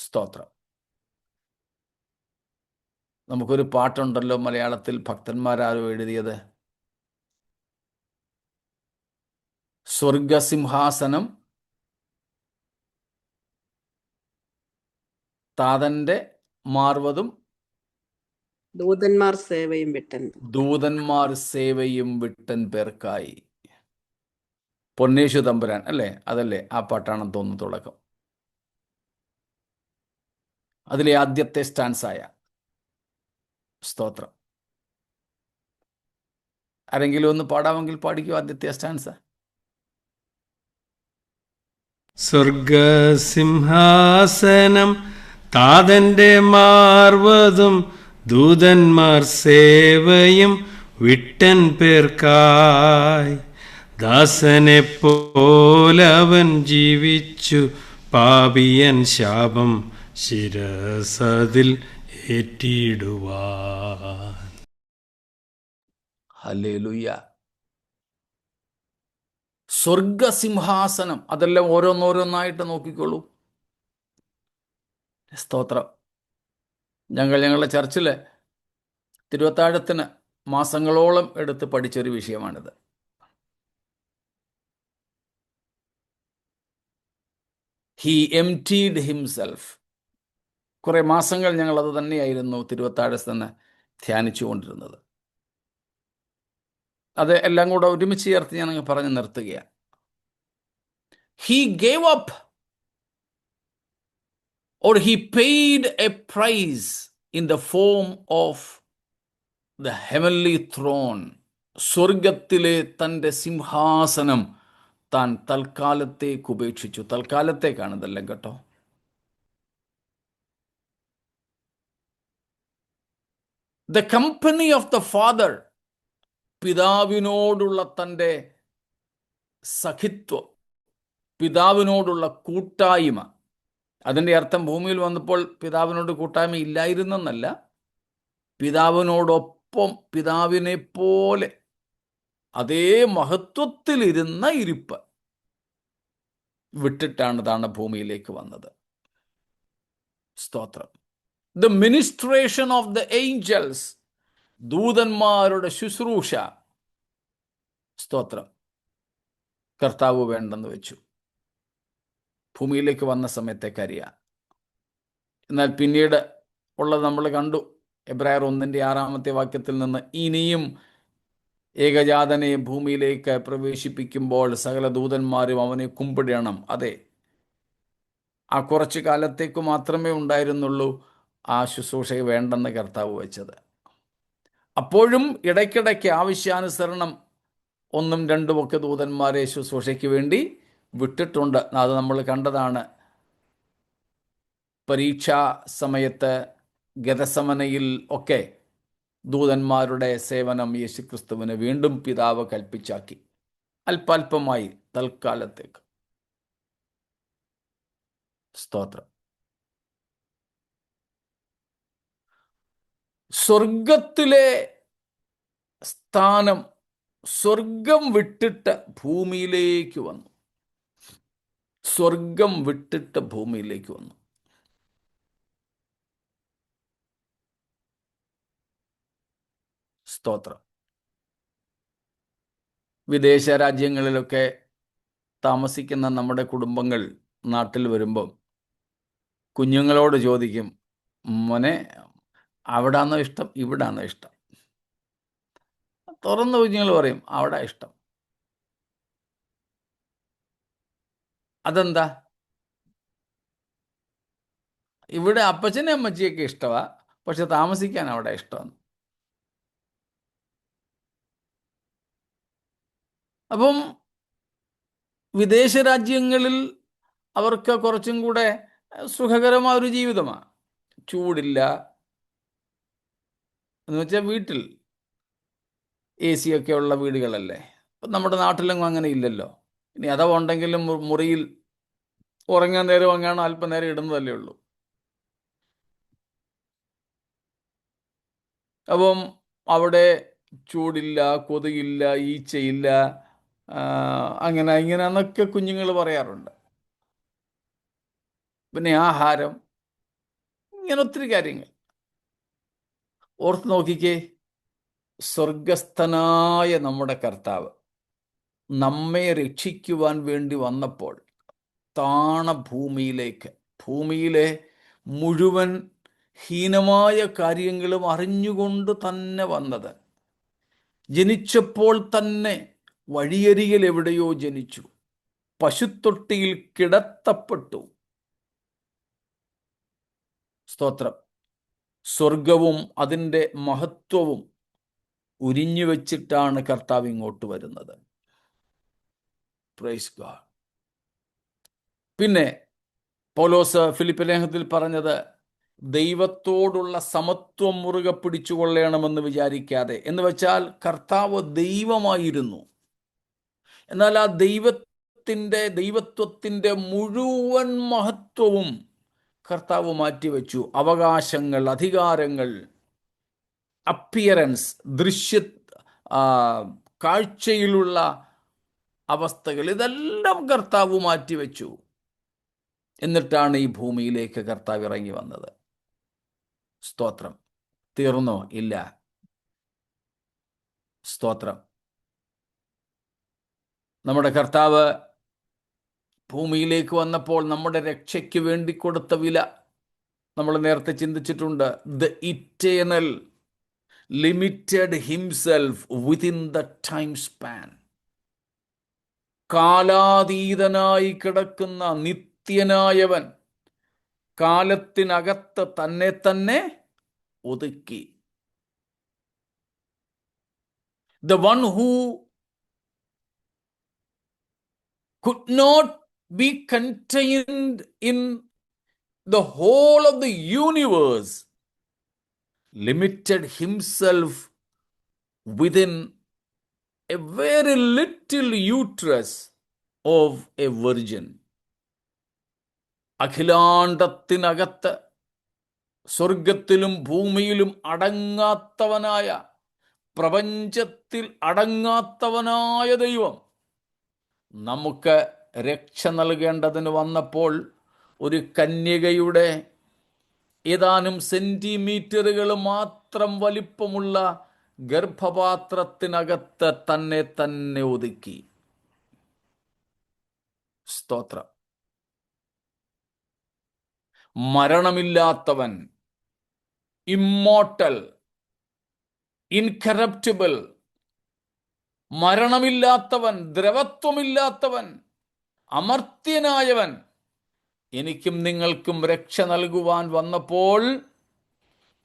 സ്തോത്രം. നമുക്കൊരു പാട്ടുണ്ടല്ലോ മലയാളത്തിൽ, ഭക്തന്മാരാരോ എഴുതിയത്, സ്വർഗസിംഹാസനം താതന്റെ മാർവതും ദൂതന്മാർ സേവയും വിട്ടൻ. ദൂതന്മാർ സേവയും വിട്ടൻ പേർക്കായി. പൊന്നേശു തമ്പുരാൻ അല്ലേ? അതല്ലേ ആ പാട്ടാണെന്ന് തോന്നുന്നു തുടക്കം. അതിലെ ആദ്യത്തെ സ്റ്റാൻസായ. സ്തോത്രം. ആരെങ്കിലും ഒന്ന് പാടാമെങ്കിൽ പാടിക്കോ ആദ്യത്തെ സ്റ്റാൻസ. സ്വർഗസിംഹാസനം താതന്റെ മാർവതും ദൂതന്മാർ സേവയും വിട്ടൻ പേർക്കായി. ദാസനെ പോലവൻ ജീവിച്ചു പാപിയൻ ശാപം ശിരസതിൽ ഏറ്റിടുവാൻ. ഹല്ലേലൂയ. സ്വർഗസിംഹാസനം, അതെല്ലാം ഓരോന്നോരോന്നായിട്ട് നോക്കിക്കോളൂ. സ്തോത്രം. ഞങ്ങളുടെ ചർച്ചിൽ തിരുവത്താഴത്തിന് മാസങ്ങളോളം എടുത്ത് പഠിച്ചൊരു വിഷയമാണിത്. He emptied himself. കുറേ മാസങ്ങൾ ഞങ്ങളത് തന്നെയായിരുന്നു തിരുവത്താഴത്ത് തന്നെ ധ്യാനിച്ചു കൊണ്ടിരുന്നത്. അത് എല്ലാം കൂടെ ഒരുമിച്ച് ചേർത്ത് ഞാൻ അങ്ങ് പറഞ്ഞു നിർത്തുകയാണ്. He gave up or he paid a price in the form of the heavenly throne. സ്വർഗത്തിലെ തൻ്റെ സിംഹാസനം താൻ തൽക്കാലത്തേക്ക് ഉപേക്ഷിച്ചു. തൽക്കാലത്തേക്കാണിതെല്ലാം കേട്ടോ. The company of the Father, പിതാവിനോടുള്ള തൻ്റെ സഖിത്വം, പിതാവിനോടുള്ള കൂട്ടായ്മ. അതിൻ്റെ അർത്ഥം ഭൂമിയിൽ വന്നപ്പോൾ പിതാവിനോട് കൂട്ടായ്മ ഇല്ലായിരുന്നെന്നല്ല, പിതാവിനോടൊപ്പം പിതാവിനെ പോലെ അതേ മഹത്വത്തിലിരുന്ന ഇരിപ്പ് വിട്ടിട്ടാണ് താൻ ഭൂമിയിലേക്ക് വന്നത്. സ്തോത്രം. The ministration of the angels, ദൂതന്മാരുടെ ശുശ്രൂഷ. സ്തോത്രം. കർത്താവ് വേണ്ടെന്ന് വെച്ചു. ഭൂമിയിലേക്ക് വന്ന സമയത്തേക്കറിയാം. എന്നാൽ പിന്നീട് ഉള്ളത് നമ്മൾ കണ്ടു. എബ്രായർ 1:6 നിന്ന് ഇനിയും ഏകജാതനെ ഭൂമിയിലേക്ക് പ്രവേശിപ്പിക്കുമ്പോൾ സകല ദൂതന്മാരും അവനെ കുമ്പിടണം. അതെ, ആ കുറച്ചു കാലത്തേക്ക് മാത്രമേ ഉണ്ടായിരുന്നുള്ളൂ ആ ശുശ്രൂഷയെ വേണ്ടെന്ന് കർത്താവ് വെച്ചത്. അപ്പോഴും ഇടയ്ക്കിടയ്ക്ക് ആവശ്യാനുസരണം 1ഉം 2ഉം ഒക്കെ ദൂതന്മാരെ ശുശ്രൂഷയ്ക്ക് വേണ്ടി വിട്ടിട്ടുണ്ട്. അത് നമ്മൾ കണ്ടതാണ്. പരീക്ഷാ സമയത്ത് ഗെതസമനയിൽ ഒക്കെ ദൂതന്മാരുടെ സേവനം യേശുക്രിസ്തുവിന് വീണ്ടും പിതാവ് കൽപ്പിച്ചാക്കി, അല്പാൽപമായി തൽക്കാലത്തേക്ക്. സ്തോത്രം. സ്വർഗത്തിലെ സ്ഥാനം സ്വർഗം വിട്ടിട്ട് ഭൂമിയിലേക്ക് വന്നു. സ്വർഗം വിട്ടിട്ട് ഭൂമിയിലേക്ക് വന്നു. സ്തോത്രം. വിദേശ രാജ്യങ്ങളിലൊക്കെ താമസിക്കുന്ന നമ്മുടെ കുടുംബങ്ങൾ നാട്ടിൽ വരുമ്പം കുഞ്ഞുങ്ങളോട് ചോദിക്കും, മോനെ അവിടാന്നോ ഇഷ്ടം ഇവിടാന്നോ ഇഷ്ടം? തുറന്ന കുഞ്ഞുങ്ങൾ പറയും അവിടെ ഇഷ്ടം. അതെന്താ? ഇവിടെ അപ്പച്ചനെ അമ്മച്ചിയൊക്കെ ഇഷ്ടമാ, പക്ഷെ താമസിക്കാൻ അവിടെ ഇഷ്ടമാണ്. അപ്പം വിദേശ രാജ്യങ്ങളിൽ അവർക്ക് കുറച്ചും കൂടെ സുഖകരമായ ഒരു ജീവിതമാണ്. ചൂടില്ല എന്ന് വെച്ചാൽ വീട്ടിൽ AC ഒക്കെ ഉള്ള വീടുകളല്ലേ. അപ്പം നമ്മുടെ നാട്ടിലെങ്ങും അങ്ങനെ ഇല്ലല്ലോ. ഇനി അഥവാ ഉണ്ടെങ്കിലും മുറിയിൽ ഉറങ്ങാൻ നേരം അങ്ങാണ് അല്പനേരം ഇടുന്നതല്ലേ ഉള്ളൂ. അപ്പം അവിടെ ചൂടില്ല, കൊതുകില്ല, ഈച്ചയില്ല, അങ്ങനെ എന്നൊക്കെ കുഞ്ഞുങ്ങൾ പറയാറുണ്ട്. പിന്നെ ആഹാരം, ഇങ്ങനെ ഒത്തിരി കാര്യങ്ങൾ. ഓർത്ത് നോക്കിക്കേ, സ്വർഗസ്ഥനായ നമ്മുടെ കർത്താവ് നമ്മെ രക്ഷിക്കുവാൻ വേണ്ടി വന്നപ്പോൾ ഭൂമിയിലെ മുഴുവൻ ഹീനമായ കാര്യങ്ങളും അറിഞ്ഞുകൊണ്ട് തന്നെ വന്നത്. ജനിച്ചപ്പോൾ തന്നെ വഴിയരികിൽ എവിടെയോ ജനിച്ചു, പശുത്തൊട്ടിയിൽ കിടത്തപ്പെട്ടു. സ്തോത്രം. സ്വർഗവും അതിൻ്റെ മഹത്വവും ഉരിഞ്ഞു വെച്ചിട്ടാണ് കർത്താവ് ഇങ്ങോട്ട് വരുന്നത്. Praise God. പിന്നെ പൗലോസ് ഫിലിപ്പി ലേഖനത്തിൽ പറഞ്ഞത്, ദൈവത്തോടുള്ള സമത്വം മുറുകെ പിടിച്ചുകൊള്ളണമെന്ന് വിചാരിക്കാതെ. എന്ന് വെച്ചാൽ കർത്താവ് ദൈവമായിരുന്നു, എന്നാൽ ആ ദൈവത്വത്തിൻ്റെ മുഴുവൻ മഹത്വവും കർത്താവ് മാറ്റിവെച്ചു. അവകാശങ്ങൾ, അധികാരങ്ങൾ, അപ്പിയറൻസ്, കാഴ്ചയിലുള്ള അവസ്ഥകൾ, ഇതെല്ലാം കർത്താവ് മാറ്റിവെച്ചു. എന്നിട്ടാണ് ഈ ഭൂമിയിലേക്ക് കർത്താവ് ഇറങ്ങി വന്നത്. സ്തോത്രം. തീർന്നോ? ഇല്ല. സ്തോത്രം. നമ്മുടെ കർത്താവ് ഭൂമിയിലേക്ക് വന്നപ്പോൾ നമ്മുടെ രക്ഷയ്ക്ക് വേണ്ടി കൊടുത്ത വില നമ്മൾ നേരത്തെ ചിന്തിച്ചിട്ടുണ്ട്. The eternal limited himself within the time span. കാലാതീതനായി കിടക്കുന്ന നിത്യനായവൻ കാലത്തിനകത്ത് തന്നെ ഒതുക്കി. The one who could not be contained in the whole of the universe limited himself within a very little uterus of a virgin. അഖിലാണ്ടത്തിനകത്ത് സ്വർഗത്തിലും ഭൂമിയിലും അടങ്ങാത്തവനായ, പ്രപഞ്ചത്തിൽ അടങ്ങാത്തവനായ ദൈവം നമുക്ക് രക്ഷ നൽകേണ്ടതിന് വന്നപ്പോൾ ഒരു കന്യകയുടെ ഏതാനും സെന്റിമീറ്ററുകൾ മാത്രം വലിപ്പമുള്ള ഗർഭപാത്രത്തിനകത്ത് തന്നെ ഒതുക്കി. സ്തോത്രം. മരണമില്ലാത്തവൻ, ഇമ്മോർട്ടൽ, ഇൻകറപ്റ്റിബിൾ, മരണമില്ലാത്തവൻ, ദ്രവത്വമില്ലാത്തവൻ, അമർത്യനായവൻ എനിക്കും നിങ്ങൾക്കും രക്ഷ നൽകുവാൻ വന്നപ്പോൾ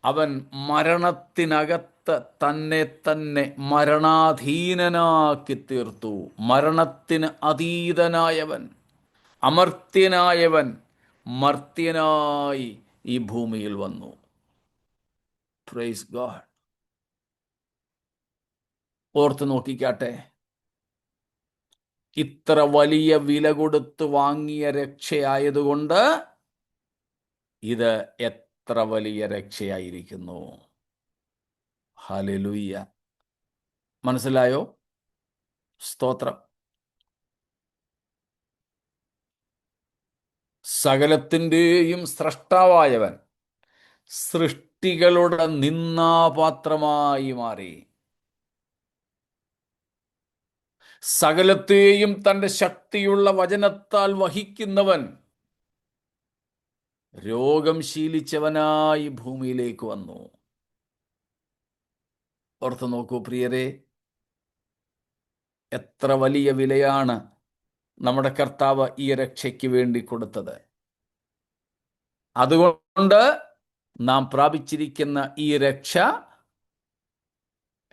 അവൻ മരണത്തിനകത്ത് തന്നെ തന്നെ മരണാധീനനാക്കി തീർത്തു. മരണത്തിന് അതീതനായവൻ, അമർത്യനായവൻ മർത്യനായി ഈ ഭൂമിയിൽ വന്നു. Praise God. ഓർത്ത് നോക്കിക്കാട്ടെ, ഇത്ര വലിയ വില കൊടുത്ത് വാങ്ങിയ രക്ഷയായതുകൊണ്ട് ഇത് എത്ര വലിയ രക്ഷയായിരിക്കുന്നു. ഹല്ലേലൂയ. മനസ്സിലായോ? സ്തോത്രം. സകലത്തിൻ്റെയും സ്രഷ്ടാവായവൻ സൃഷ്ടികളുടെ നിന്ദാപാത്രമായി മാറി. സകലത്തെയും തൻ്റെ ശക്തിയുള്ള വചനത്താൽ വഹിക്കുന്നവൻ രോഗം ശീലിച്ചവനായി ഭൂമിയിലേക്ക് വന്നു. ഓർത്ത് നോക്കൂ പ്രിയരെ, എത്ര വലിയ വിലയാണ് നമ്മുടെ കർത്താവ് ഈ രക്ഷയ്ക്ക് വേണ്ടി കൊടുത്തത്. അതുകൊണ്ട് നാം പ്രാപിച്ചിരിക്കുന്ന ഈ രക്ഷ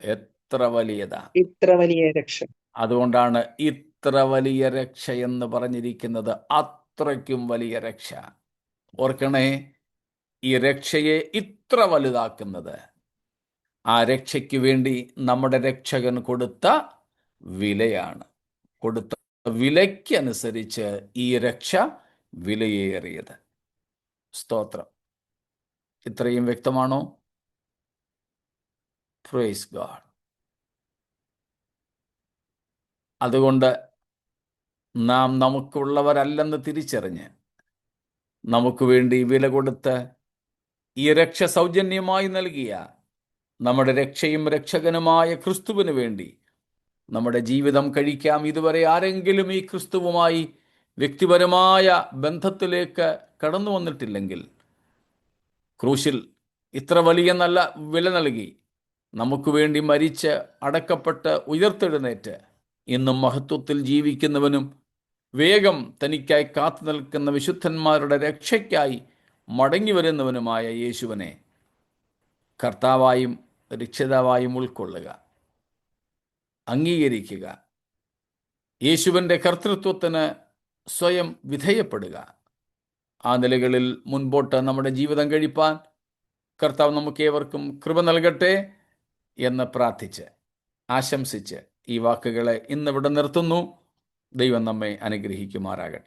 എത്ര വലിയതാ. ഇത്ര വലിയ രക്ഷ. അതുകൊണ്ടാണ് ഇത്ര വലിയ രക്ഷ എന്ന് പറഞ്ഞിരിക്കുന്നത്. അത്രയ്ക്കും വലിയ രക്ഷ. ഓർക്കണേ, ഈ രക്ഷയെ ഇത്ര വലുതാക്കുന്നത് ആ രക്ഷയ്ക്ക് വേണ്ടി നമ്മുടെ രക്ഷകൻ കൊടുത്ത വിലയാണ്. കൊടുത്ത വിലയ്ക്കനുസരിച്ച് ഈ രക്ഷ വിലയേറിയത്. സ്തോത്രം. ഇത്രയും വ്യക്തമാണോ? Praise God. അതുകൊണ്ട് നാം നമുക്കുള്ളവരല്ലെന്ന് തിരിച്ചറിഞ്ഞ് നമുക്ക് വേണ്ടി വില കൊടുത്ത് ഈ രക്ഷ സൗജന്യമായി നൽകിയ നമ്മുടെ രക്ഷയും രക്ഷകനുമായ ക്രിസ്തുവിന് വേണ്ടി നമ്മുടെ ജീവിതം കഴിക്കാം. ഇതുവരെ ആരെങ്കിലും ഈ ക്രിസ്തുവുമായി വ്യക്തിപരമായ ബന്ധത്തിലേക്ക് കടന്നു വന്നിട്ടില്ലെങ്കിൽ, ക്രൂശിൽ ഇത്ര വലിയ നല്ല വില നൽകി നമുക്ക് വേണ്ടി മരിച്ച് അടക്കപ്പെട്ട് ഉയർത്തെഴുന്നേറ്റ് ഇന്നും മഹത്വത്തിൽ ജീവിക്കുന്നവനും വേഗം തനിക്കായി കാത്തു നിൽക്കുന്ന വിശുദ്ധന്മാരുടെ രക്ഷയ്ക്കായി മടങ്ങി വരുന്നവനുമായ യേശുവിനെ കർത്താവായും രക്ഷിതാവായും ഉൾക്കൊള്ളുക, അംഗീകരിക്കുക. യേശുവിൻ്റെ കർത്തൃത്വത്തിന് സ്വയം വിധേയപ്പെടുക. ആ നിലകളിൽ മുൻപോട്ട് നമ്മുടെ ജീവിതം കഴിപ്പാൻ കർത്താവ് നമുക്കേവർക്കും കൃപ നൽകട്ടെ എന്ന് പ്രാർത്ഥിച്ച് ആശംസിച്ച് ഈ വാക്കുകളെ ഇന്നിവിടെ നിർത്തുന്നു. ദൈവം നമ്മെ അനുഗ്രഹിക്കുമാറാകട്ടെ.